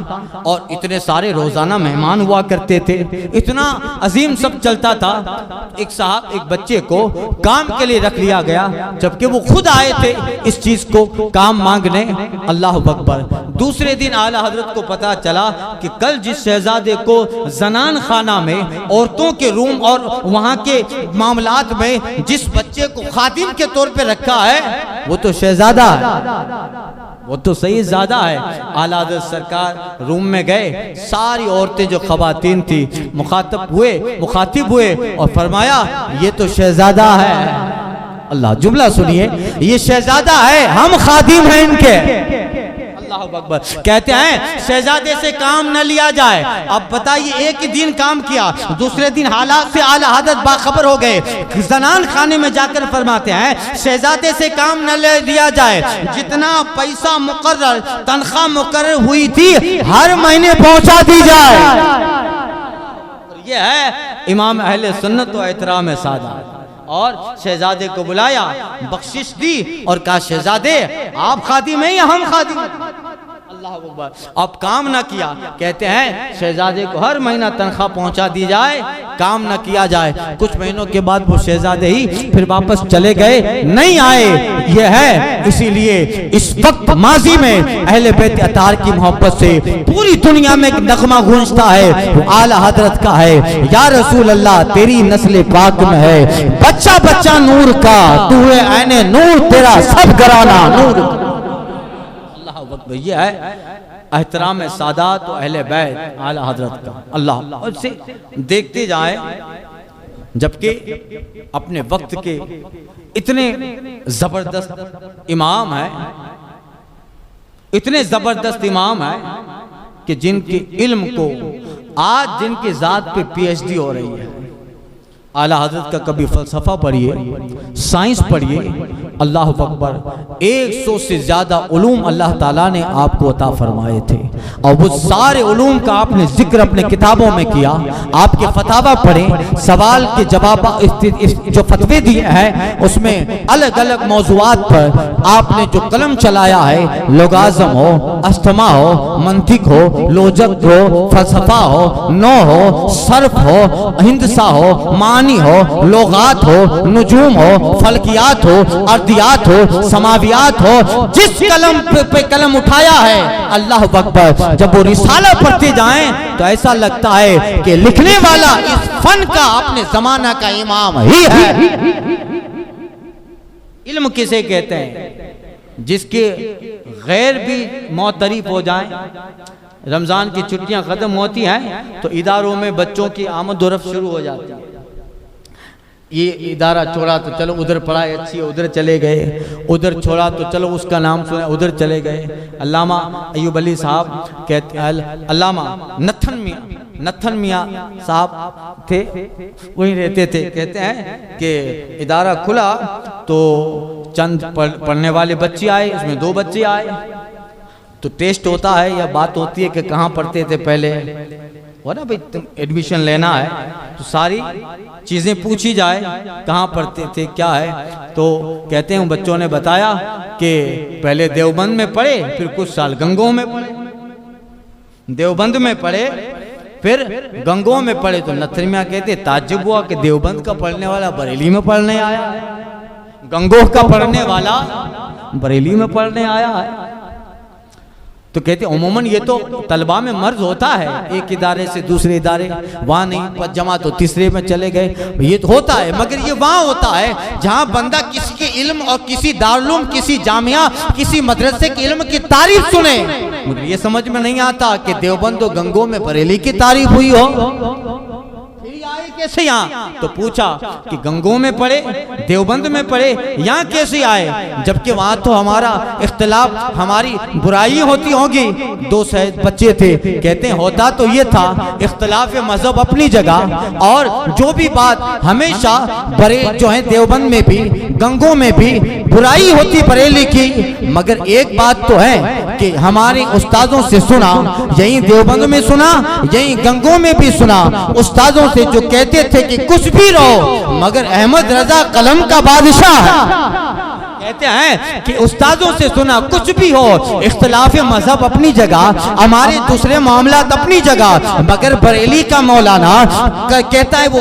और इतने सारे रोज़ाना मेहमान हुआ करते थे, इतना अजीम सब चलता था। एक साहब, एक बच्चे को काम के लिए रख लिया गया, जबकि वो खुद आए थे इस चीज़ को काम मांगने। अल्लाह अकबर। दूसरे दिन आला हजरत को पता चला कि कल जिस शहजादे को जनान खाना में, औरतों के रूम और वहाँ के मामलात में जिस बच्चे को खादिम के तौर पे रखा है, वो तो शहजादा है, वो तो सही ज़्यादा है। आला हज़रत सरकार रूम में गए, सारी औरतें जो ख़वातीन थी मुखातिब हुए और फरमाया ये तो शहजादा है। अल्लाह, जुमला सुनिए, ये शहजादा है, हम खादिम हैं इनके। अल्लाह अकबर। कहते हैं शहजादे से काम न लिया जाए। अब बताइए, एक ही दिन काम किया, दूसरे दिन हालात से आला हजरत बाखबर हो गए। जनान खाने में जाकर फरमाते हैं शहजादे से काम न लिया जाए, जितना पैसा मुकर्रर, तनख्वाह मुकर्रर हुई थी हर महीने पहुंचा दी जाए। यह है इमाम अहले सुन्नत व एहतराम सादात। और शहजादे को बुलाया, बख्शिश दी और कहा शहजादे आप खादिम हैं या हम खादिम? अल्लाह अकबर। अब काम ना किया, कहते हैं शहजादे को हर महीना तनख्वाह पहुंचा दी जाए, काम ना किया जाए। कुछ महीनों के बाद वो शहजादे ही फिर वापस चले गए, नहीं आए। यह है इसीलिए इस वक्त माजी में अहले बैत अतार की मोहब्बत से पूरी दुनिया में एक नगमा गूंजता है, वो आला हजरत का है। या रसूल अल्लाह तेरी नस्ल पाक में है बच्चा बच्चा नूर का, तू है ऐने नूर तेरा सब घराना नूर। यह है एहतराम सादात और अहले बैत आला हजरत का। अल्लाह उससे देखते जाए, जबकि अपने वक्त के इतने जबरदस्त इमाम है, इतने जबरदस्त इमाम है कि जिनके इल्म को आज जिनकी जात पे पीएचडी हो रही है। आला हजरत का कभी फलसफा पढ़िए, साइंस पढ़िए, अल्लाह अकबर। 100 से ज्यादा उलूम अल्लाह ताला ने आपको अता फरमाए थे और वो सारे उलूम का आपने जिक्र अपने किताबों में किया। आपके फतावा पढ़े, सवाल के जवाब जो फतवे दिए हैं उसमें अलग अलग मौजुआत पर आपने जो कलम चलाया है, लोगाज़म हो, अस्थमा हो, मंतिक हो, लोजक हो, फलसफा हो, नौ हो, सर्फ हो, हिंदसा हो, मानी हो, लोगात हो, नुजूम हो, फलकियात हो, अर्दियात हो, समावियात हो, जिस कलम पे कलम उठाया है, अल्लाह अकबर। जब वो रिसाला पढ़ते जाएं तो ऐसा लगता है कि लिखने वाला इस फन का अपने जमाना का इमाम ही है। इल्म किसे कहते हैं? जिसके गैर भी मोतरीफ हो जाएं। रमजान की छुट्टियां खत्म होती हैं तो इदारों में बच्चों की आमद-ओ-रफ्त शुरू हो जाती है। ये इदारा छोड़ा तो चलो उधर पढ़ाई अच्छी है, उधर चले गए, उधर छोड़ा तो चलो उसका नाम सुना, उधर चले गए। अल्लामा अय्यूब अली साहब कहते, अल्लामा नथन मियाँ साहब थे, वहीं रहते थे। कहते हैं कि इदारा खुला तो चंद पढ़ने वाले बच्चे आए, उसमें 2 बच्चे आए। तो टेस्ट होता है या बात होती है कि कहाँ पढ़ते थे पहले, वो ना भाई तुम एडमिशन लेना है तो सारी चीज़ें पूछी जाए, कहाँ पढ़ते थे क्या है। तो कहते हैं बच्चों ने बताया कि पहले देवबंद में पढ़े, फिर कुछ साल गंगों में पढ़े, देवबंद में पढ़े फिर गंगों में पढ़े। तो नथरमिया कहते ताज्जुब हुआ कि देवबंद का पढ़ने वाला बरेली में पढ़ने आया है, गंगोह का पढ़ने वाला बरेली में पढ़ने आया है। तो कहते उमूमन ये तो तलबा में मर्ज होता है, एक इदारे से दूसरे इदारे, वहाँ नहीं जमा तो तीसरे में चले गए, ये तो होता है। मगर ये वहाँ होता है जहाँ बंदा किसी के इल्म और किसी दारुल, किसी जामिया, किसी मदरसे के इल्म की तारीफ सुने। मुझे ये समझ में नहीं आता कि देवबंद और गंगों में बरेली की तारीफ हुई हो, आए कैसे यहाँ? तो पूछा कि गंगों में पढ़े, देवबंद में पढ़े, यहाँ कैसे आए? जबकि वहाँ तो हमारा इख्तिलाफ, हमारी बुराई होती होगी। 2 बच्चे थे। कहते हैं होता तो ये था इख्तिलाफ मजहब अपनी जगह, और जो भी बात हमेशा बरे जो है देवबंद में भी गंगों में भी बुराई होती बरेली की। मगर एक बात तो है कि हमारे उस्तादों से सुना, यही देवबंद में सुना, यही गंगों में भी सुना, उस्तादों से जो कहते थे कि कुछ भी रहो मगर अहमद रजा कलम का बादशाह है। कहते हैं कि उस्तादों से सुना कुछ भी हो, इख्तिलाफ मजहब अपनी जगह, हमारे दूसरे मामलात अपनी जगह, मगर बरेली का मौलाना कहता है, वो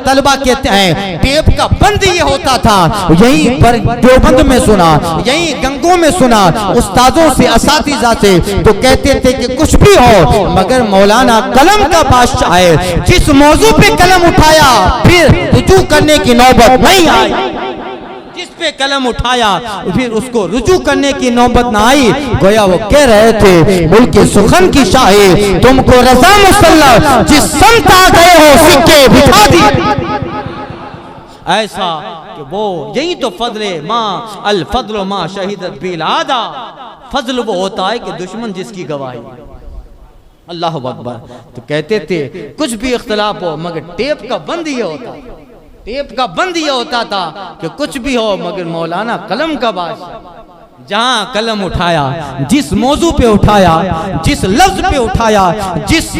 तलबा कहते हैं टेप का बंद ये होता था, यही देवबंद में सुना, यही गंगों में सुना, उस्तादों से असातिज़ा से तो कहते थे कि कुछ भी हो मगर मौलाना कलम का बादशाह है। जिस मौजू पे कलम उठाया फिर रुजू करने की नौबत नहीं आई, जिस पे कलम उठाया फिर उसको रुजू करने की नौबत ना आई। गोया वो कह रहे थे मुल्क सुखन की शाही तुमको रज़ा मुसल्लत, जिस संत आ गए हो सिक्के बिठा दी। ऐसा कि वो यही तो फजल माँ अल फजल माँ शहीदत बिलादा, फजल वो होता है कि दुश्मन जिसकी गवाही। अल्लाह अकबर। तो कहते थे कुछ भी इख्तलाफ हो मगर टेप का बंद ये होता, टेप का बंद ये होता था कि कुछ भी हो मगर मौलाना कलम का बादशाह। जहाँ कलम उठाया, जिस मौजू पे उठाया, जिस लफ्ज पे उठाया, जिस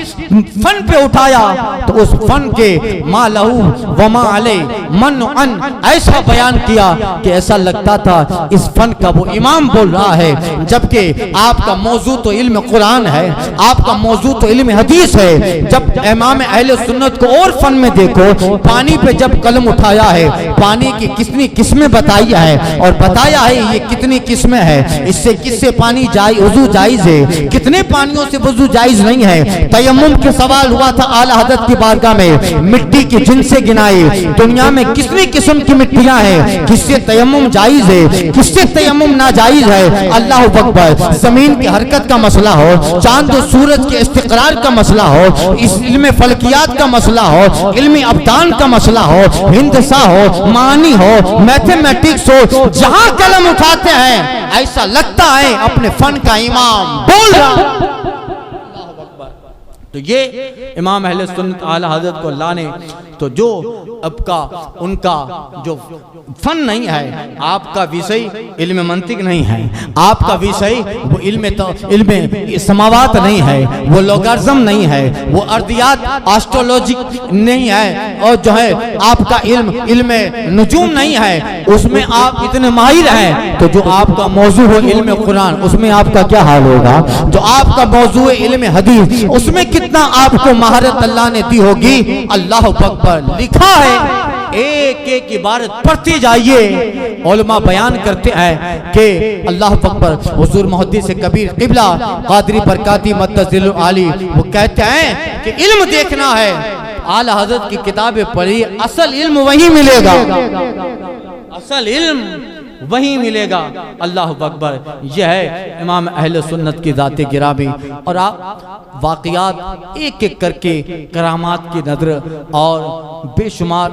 फन पे उठाया, तो उस फन के मा लहू व मा अलै मन अन ऐसा बयान किया कि ऐसा लगता था इस फन का वो इमाम बोल रहा है, जबकि आपका मौजू तो इल्म कुरान है, आपका मौजू तो इल्म हदीस है। जब इमाम अहले सुन्नत को और फन में देखो, पानी पे जब कलम उठाया है, पानी की कितनी किस्में बताई है और बताया है ये कितनी किस्में है, इससे किससे पानी वुजू जायज है, कितने पानियों से वुजू जायज नहीं है। तयम्मुम के सवाल हुआ था आला हज़रत की बारगाह में, मिट्टी के जिनसे गिनाए दुनिया में कितनी किस्म की मिट्टियां हैं, किससे तयम्मुम जायज है, किससे तयम्मुम नाजायज है। अल्लाह अकबर। जमीन की हरकत का मसला हो, चांद और सूरज के इस्तिक़रार का मसला हो, इस इल्म फलकियात का मसला हो, इल्म अब्दान का मसला हो, हिंदसा हो, मानी हो, मैथमेटिक्स हो, जहां कलम उठाते हैं ऐसा लगता है अपने फन का इमाम बोल रहा। तो ये इमाम अहले सुन्नत आला हज़रत को अल्लाह ने तो जो आपका उनका जो फन नहीं है, आपका विषय इल्म मंतिक नहीं है, आपका विषय वो इल्म समावात नहीं है, वो लोगारिथम नहीं है, वो अर्दियात एस्ट्रोलॉजी नहीं है, और जो है आपका इल्म नुजूम नहीं है, उसमें आप इतने माहिर हैं। तो जो आपका मौजू हो इल्म कुरान, उसमें आपका क्या हाल होगा। जो आपका मौजू है इल्म हदीस, उसमें कितना आपको महारत अल्लाह ने दी होगी। अल्लाह अकबर। लिखा है एक एक इबारत पढ़ते जाइए। उलमा बयान करते हैं कि अल्लाह अकबर। हुजूर मुहद्दिस कबीर क़िबला क़ादरी बरकाती मद्दज़िल आली वो कहते हैं कि इल्म देखना है, आला हज़रत की किताबें पढ़ी, असल इल्म वही मिलेगा, असल इल्म वही मिलेगा। अल्लाह अकबर। यह है इमाम अहले सुन्नत की ज़ात गिरामी। और आप वाक़ियात एक एक करके करामात की नज़र और बेशुमार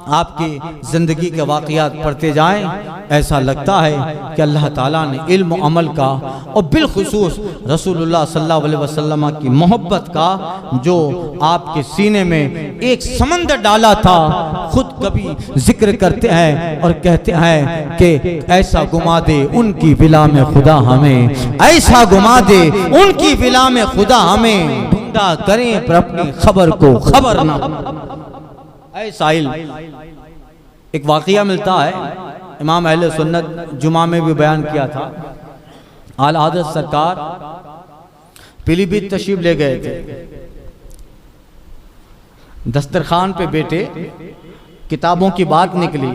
आपकी ज़िंदगी के वाक़ियात पढ़ते जाएं, ऐसा लगता है कि अल्लाह ताला ने इल्म अमल का और बिलखुसूस रसूलुल्लाह सल्लल्लाहु अलैहि वसल्लम की मोहब्बत का जो आपके सीने में एक समंदर डाला था, खुद कभी जिक्र करते हैं और कहते हैं कि ऐसा घुमा दे उनकी विला में खुदा हमें, ऐसा घुमा दे उनकी विला में खुदा हमें, ढूंढा करें पर अपनी खबर को खबर ना। ऐसा एक वाक़िया मिलता है, इमाम अहले सुन्नत जुमा में भी बयान किया था। आला हज़रत सरकार पीलीभीत तशरीफ ले गए थे, दस्तरखान पे बैठे किताबों की बात निकली।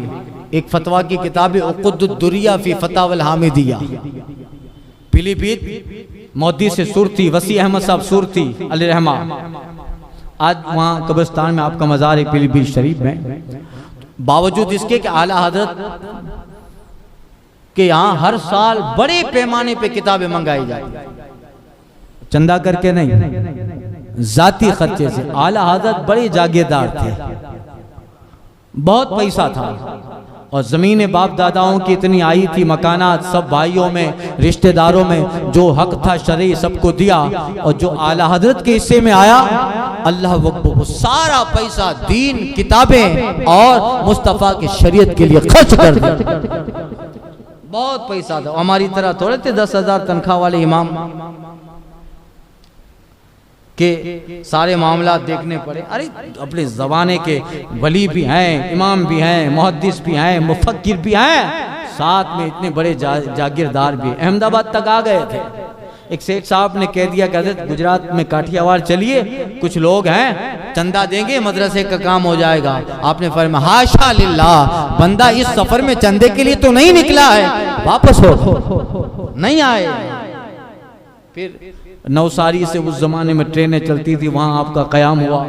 एक फतवा की किताब उक़ुद्दुर्रिया फी फतावल हामिदिया, पीलीभीत मोदी से सुरती वसी अहमद साहब सुरती अली रहमा। आज वहाँ कब्रिस्तान में आपका मज़ार है पीलीभीत शरीफ में। बावजूद इसके कि आला हज़रत के यहाँ हर साल बड़े पैमाने पे किताबें मंगाई जाती, चंदा करके नहीं, जाती खर्चे से। आला हज़रत बड़े जागीरदार थे, बहुत पैसा था और ज़मीन बाप दादाओं की इतनी आई थी, मकानात सब भाइयों में रिश्तेदारों में जो हक था शरई सबको दिया। और जो आला हज़रत के हिस्से में आया, अल्लाह वो सारा पैसा दीन, किताबें और मुस्तफ़ा की शरीयत के लिए खर्च कर दिया। बहुत पैसा था। हमारी तरह थोड़े थे 10,000 तनख्वाह वाले इमाम के सारे मामला देखने पड़े। अरे अपने ज़माने के वली भी हैं, इमाम भी हैं, मुहद्दिस भी हैं, मुफक्किर भी हैं, साथ में इतने बड़े जागीरदार भी। अहमदाबाद तक आ गए थे। एक सेठ साहब ने कह दिया, कहते गुजरात में काठियावाड़ चलिए, कुछ लोग हैं, चंदा देंगे, मदरसे का काम हो जाएगा। आपने फरमाया हाशा लिल्लाह, बंदा इस सफर में चंदे के लिए तो नहीं निकला है, वापस हो, नहीं आए। फिर नवसारी से उस जमाने में ट्रेनें चलती थी, वहां आपका कयाम हुआ।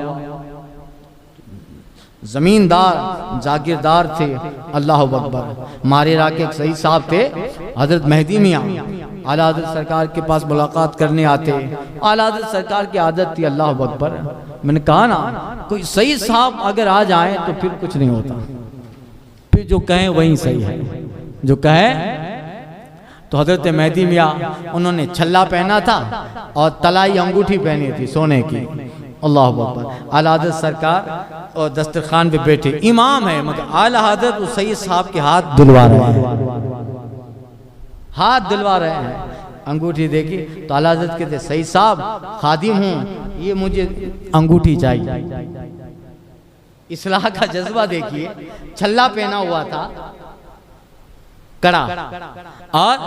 जमींदार जागीरदार थे। अल्लाह अकबर। मारे राके एक सही साहब थे, हजरत मेहदी मियाँ, आला हज़रत सरकार के पास मुलाकात करने आते। आला हज़रत सरकार की आदत थी, अल्लाह अकबर, मैंने कहा ना कोई सही साहब अगर आ जाए तो फिर कुछ नहीं होता, फिर जो कहें वही सही है, जो कहे। तो हजरत मेहदी मियाँ उन्होंने छल्ला पहना था और तलाई अंगूठी पहनी थी सोने की। अल्लाह अकबर। आला हज़रत सरकार और दस्तरखान पे बैठे, इमाम है मगर आला हज़रत उस सैयद साहब के हाथ दिलवा रहे हैं, हाथ दिलवा रहे हैं, अंगूठी देखी। तो आला हज़रत कहते सैयद साहब खादिम हूँ, ये मुझे अंगूठी चाहिए। इस्लाह का जज्बा देखिए, छल्ला पहना हुआ था कड़ा और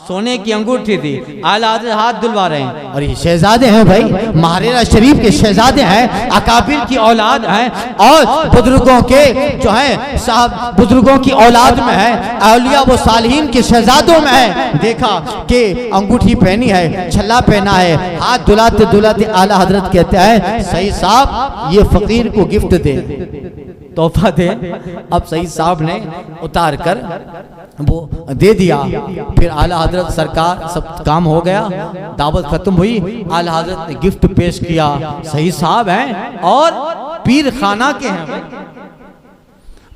सोने की अंगूठी थी, आला हज़रत हाथ दिलवा रहे हैं। और ये शहजादे हैं भाई, महाराजा शरीफ के शहजादे हैं, अकाबिर की औलाद हैं और बुजुर्गों के जो है साहब बुजुर्गों की औलाद में है, औलिया वो सालिहीन के शहजादों में है। देखा कि अंगूठी पहनी है, छल्ला पहना है, हाथ दुलाते दुलाते आला हज़रत कहते हैं सईद साहब ये फकीर को गिफ्ट दे, तोहफा दे। अब सईद साहब ने उतार कर वो दे दिया। फिर आला हज़रत सरकार सब काम हो गया, दावत खत्म हुई, आला हज़रत ने गिफ्ट पेश किया। सईद साहब हैं और पीर खाना के हैं,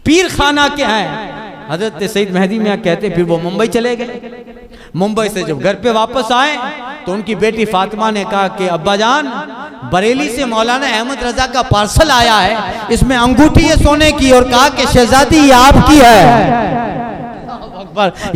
पीर खाना के हैं। हज़रत सईद मेहदी मियाँ कहते फिर वो मुंबई चले गए। मुंबई से जब घर पे वापस आए तो उनकी बेटी फातिमा ने कहा कि अब्बा जान बरेली से मौलाना अहमद रजा का पार्सल आया है, इसमें अंगूठी है सोने की, और कहा कि शहजादी ये आपकी है।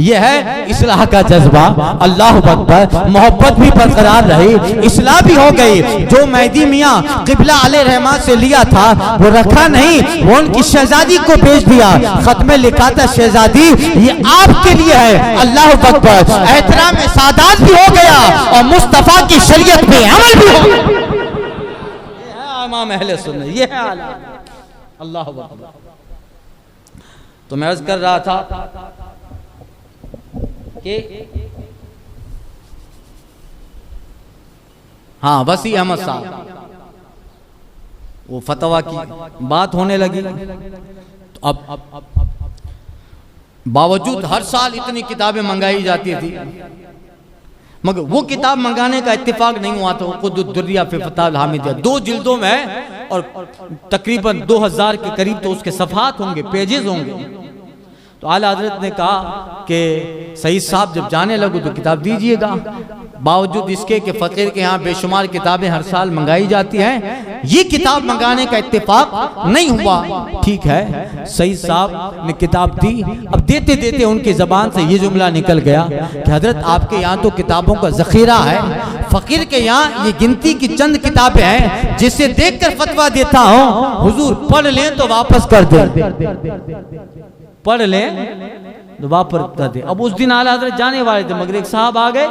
यह है इस्लाह का जज्बा। अल्लाह अकबर। मोहब्बत भी बरकरार रही, इस्लाह भी हो गई। जो मेहदी मियाँ क़िबला अलैहि रहमा से लिया था वो रखा नहीं, वो उनकी शहजादी को भेज दिया। खत में लिखा था शहजादी ये आपके लिए है। अल्लाह अकबर। एहतराम सादात भी हो गया और मुस्तफा की शरीयत पे अमल भी हो गया। इमाम अहले सुन्नत ये है अल्लाह अकबर। तो मैं अर्ज कर रहा था कि हाँ वसी अहमद साहब वो फतवा की बात होने लगी। तो अब बावजूद हर साल इतनी किताबें मंगाई जाती थी मगर वो किताब मंगाने का इत्तेफाक नहीं हुआ था। क़ुद्दुद्दुर्रिया फी फ़तावल हामिदिया 2 जिल्दों में है और तकरीबन 2000 के करीब तो उसके सफ़हात होंगे, पेजेस होंगे। तो आला हज़रत ने कहा कि सईद साहब जब जाने लगो तो किताब दीजिएगा। बावजूद इसके कि फ़कीर के यहाँ बेशुमार किताबें हर साल मंगाई जाती हैं, ये किताब मंगाने का इत्तेफाक नहीं हुआ। ठीक है, सईद साहब ने किताब दी। अब देते देते उनकी ज़बान से ये जुमला निकल गया कि हज़रत आपके यहाँ तो किताबों का ज़ख़ीरा है, फ़कीर के यहाँ ये गिनती की चंद किताबें हैं जिसे देख कर फतवा देता हूँ, हुजूर पढ़ लें तो वापस कर दें, पढ़ लें तो वापस कर दे। अब उस दिन आला हज़रत जाने वाले थे मगर एक साहब आ गए,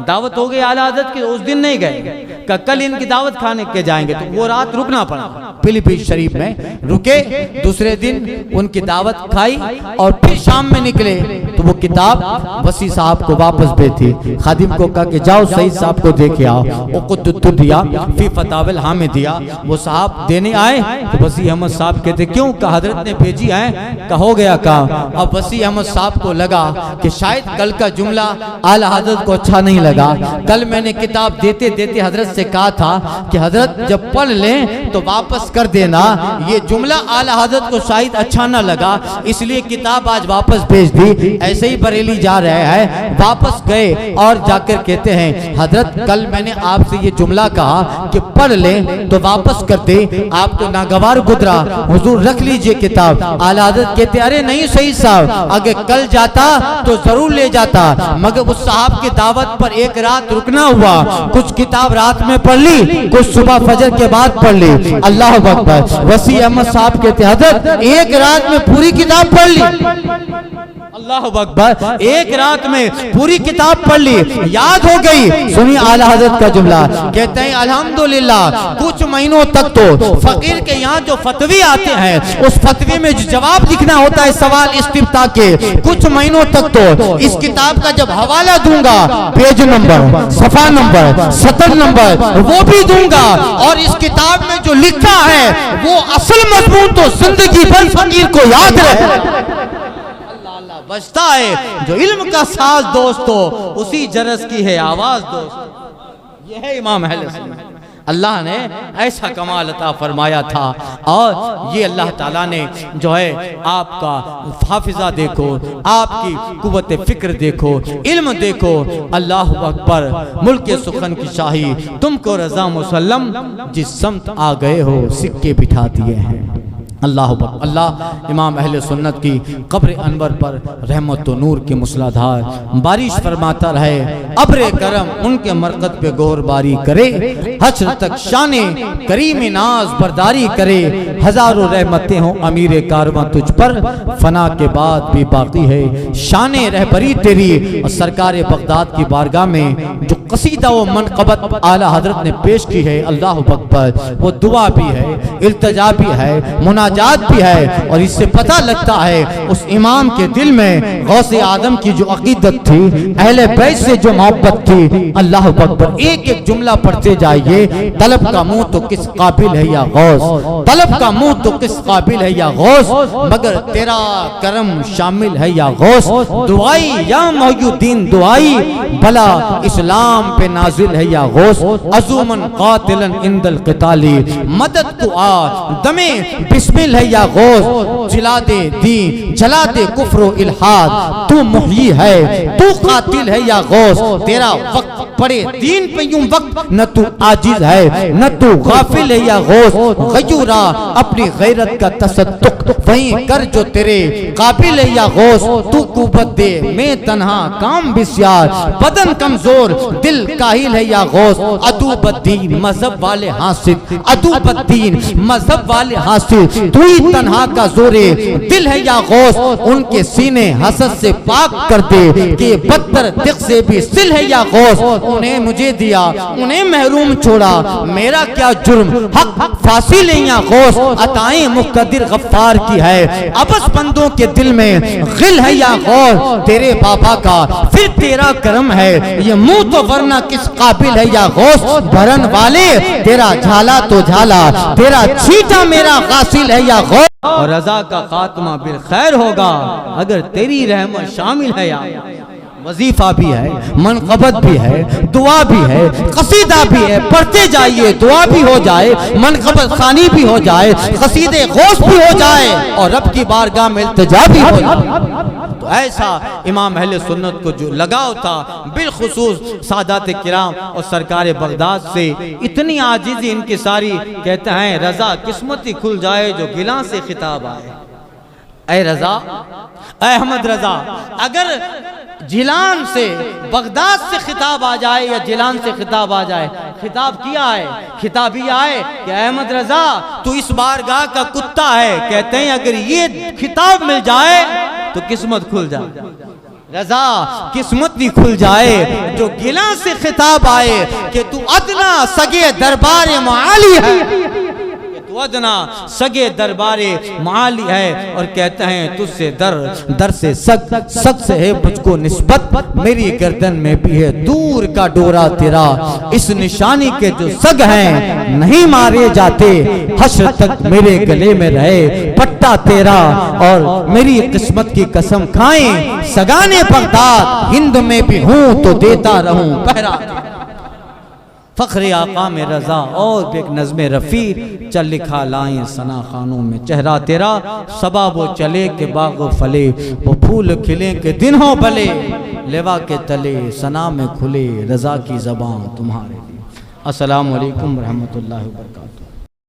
दावत हो गई आला हज़रत की, उस दिन नहीं गए। कल इनकी दावत खाने के जाएंगे, तो वो रात रुकना पड़ा, पीलीभीत शरीफ में रुके। दूसरे दिन उनकी दावत खाई और फिर शाम में निकले तो वो किताब वसी साहब को वापस भेजी। खादिम को कहा कि जाओ सईद साहब को देखे आओ। क़ुद्दुद्दुर्रिया फी फ़तावल हामिदिया वो साहब देने आए तो वसी अहमद साहब कहते क्यों? कहा हज़रत ने भेजी है। हो गया काम। अब वसी अहमद साहब को लगा कि शायद कल का जुमला आला हज़रत को अच्छा नहीं लगा। कल मैंने किताब देते देते हज़रत से कहा था कि हज़रत जब पढ़ लें तो वापस कर देना, ये जुमला आला हज़रत को शायद अच्छा ना लगा, इसलिए किताब आज वापस भेज दी। ऐसे ही बरेली जा रहे हैं, वापस गए और जाकर कहते हैं हज़रत कल मैंने आपसे ये जुमला कहा कि पढ़ लें तो वापस कर दे, आपको नागवार गुजरा, हुजूर रख लीजिए किताब। आला हज़रत कहते अरे नहीं सही साहब, अगर कल जाता तो जरूर ले जाता, मगर उस साहब की दावत पर एक रात रुकना हुआ। कुछ किताब रात में पढ़ ली, कुछ सुबह फजर के बाद पढ़ ली। अल्लाह अकबर। वसी अहमद साहब कहते हज़रत एक रात में पूरी किताब पढ़ ली। अल्लाह अकबर। एक रात में पूरी किताब पढ़ ली, याद हो गई। सुनिए आला हज़रत का जुमला, कहते हैं अल्हम्दुलिल्लाह कुछ महीनों तक तो फकीर के यहाँ जो फतवी आते हैं उस फतवी में जो जवाब लिखना होता है सवाल इस्तिफ्ता के, कुछ महीनों तक तो इस किताब का जब हवाला दूंगा, पेज नंबर, सफा नंबर, सतर नंबर वो भी दूंगा, और इस किताब में जो लिखा है वो असल मजमून तो जिंदगी भर फकीर को याद रहे। बचता है जो इल्म का साज दोस्तों, उसी जरस की है आवाज दोस्तों। यह है इमाम अहले सुन्नत। अल्लाह ने ऐसा कमाल अता फरमाया था। और ये अल्लाह ताला ने जो है आपका हाफिजा देखो, आपकी कुव्वत फिक्र देखो, इल्म देखो। अल्लाह अकबर, मुल्क सुखन की शाही, तुमको रजा मुसल्लम, जिस समत आ गए हो सिक्के बिठा दिए हैं। अल्लाह अल्लाह इमाम अहले सुन्नत की कब्र अनवर पर रहमत व नूर की मूसलाधार बारिश फरमाता रहे। अब्र करम उनके मरकत पे गोरबारी करे, हश्र तक शाने करीम नाज बरदारी करे। हजारों रहमतें हो अमीर कारवां तुझ पर, फना के बाद भी बाकी है शाने रहबरी तेरी। और सरकार बगदाद की बारगाह में जो कसीदा व मनक़बत आला हजरत ने पेश की है, अल्लाह अकबर, वो दुआ भी है, इल्तिजा भी है, मुनाजात भी है। और इससे पता लगता है उस इमाम के दिल में गौसे आदम की जो अकीदत थी, अहले बैत से जो मोहब्बत थी। अल्लाह अकबर, एक एक जुमला पढ़ते जाइए। तलब का मुंह तो किस काबिल है या गौस, तलब का मुंह तो किस काबिल है या गौस, मगर तेरा करम शामिल है या गौस। दुआई या मौजूदीन दुआई, भला इस्लाम पे नाजिल है या गौस। अज़ूमन कातिलन इंदल क़िताली, मदद को आ दमे बिस्मिल है या गौस। जिला दे दी जला दे कुफ्र इल्हाद, तू मुहयी है तू कातिल है या गौस। तेरा वक्त पड़े दीन पे यूं वक्त, न तू आजिज है न तू गाफिल है या गौस। गयूरा अपनी गैरत का तसद्दुक वहीं कर जो तेरे काबिल है या गौस। तू कुव्वत दे मैं तन्हा काम बिस्यार, बदन कमजोर दिल काहिल है या गौस। अदूबद्दीन मजहब वाले हासिद, अदूबद्दीन मजहब वाले हासिद, तू ही तन्हा का जोरे दिल है या गौस। उनके सीने हसद से पाक कर दे कि बदतर दिख से भी सिल है या गौस। उन्हें मुझे दिया उन्हें महरूम छोड़ा, मेरा क्या जुर्म हक फांसी ले या गौस। अताएं मुक़द्दिर गफ्फार की है, अबस बंदों के दिल में गिल है या गौस। तेरे बाबा का फिर तेरा करम है, ये मुंह तो वरना किस काबिल है या गौस। भरन वाले तेरा झाला तो झाला, तेरा छीटा मेरा गासिल है या गौस। और रजा का खात्मा बिल खैर होगा अगर तेरी रहमत शामिल है या। वजीफा भी है, मनक़बत भी है, दुआ भी है, कसीदा भी है, पढ़ते जाइए। दुआ भी हो जाए, मनक़बत खानी भी हो जाए, कसीदे गौस भी हो जाए, और रब की बारगाह में इल्तिजा भी हो जाए। तो ऐसा इमाम अहले सुन्नत को जो लगाव था बिलखुसूस सादात किराम और सरकार बगदाद से, इतनी आजिज़ी इनकी सारी। कहते हैं रजा किस्मत ही खुल जाए जो गिला से खिताब आए। ऐ रजा, ऐ अहमद रजा, अगर जिलान से बगदाद से खिताब आ जाए या जिलान से खिताब आ जाए, खिताब किया है, खिताब ही आए कि अहमद रजा तू इस बारगाह का कुत्ता है। कहते हैं अगर ये खिताब मिल जाए तो किस्मत खुल जाए। रजा किस्मत भी खुल जाए जो गिला से खिताब आए कि तू अदना सगे दरबार मुआली है, अदना सगे दरबारे माली है। और कहते हैं तुझसे दर से सग से है मुझको निस्बत, मेरी गर्दन में भी है दूर का डोरा तेरा। इस निशानी के जो सग हैं नहीं मारे जाते, हश्र तक मेरे गले में रहे पट्टा तेरा। और मेरी किस्मत की कसम खाएं सगाने बगदाद, हिंद में भी हूं तो देता रहूं पहरा। फ़ख्र आका में रजा और एक नज़्म रफ़ी, चल लिखा लाएं सना खानों में चेहरा तेरा। सबा वो चले के बाग फले, वो फूल खिले के दिन हो भले, लेवा के तले सना में खुले रजा की ज़बान तुम्हारे लिए। अस्सलामु अलैकुम रहमतुल्लाहि व बरकातहू।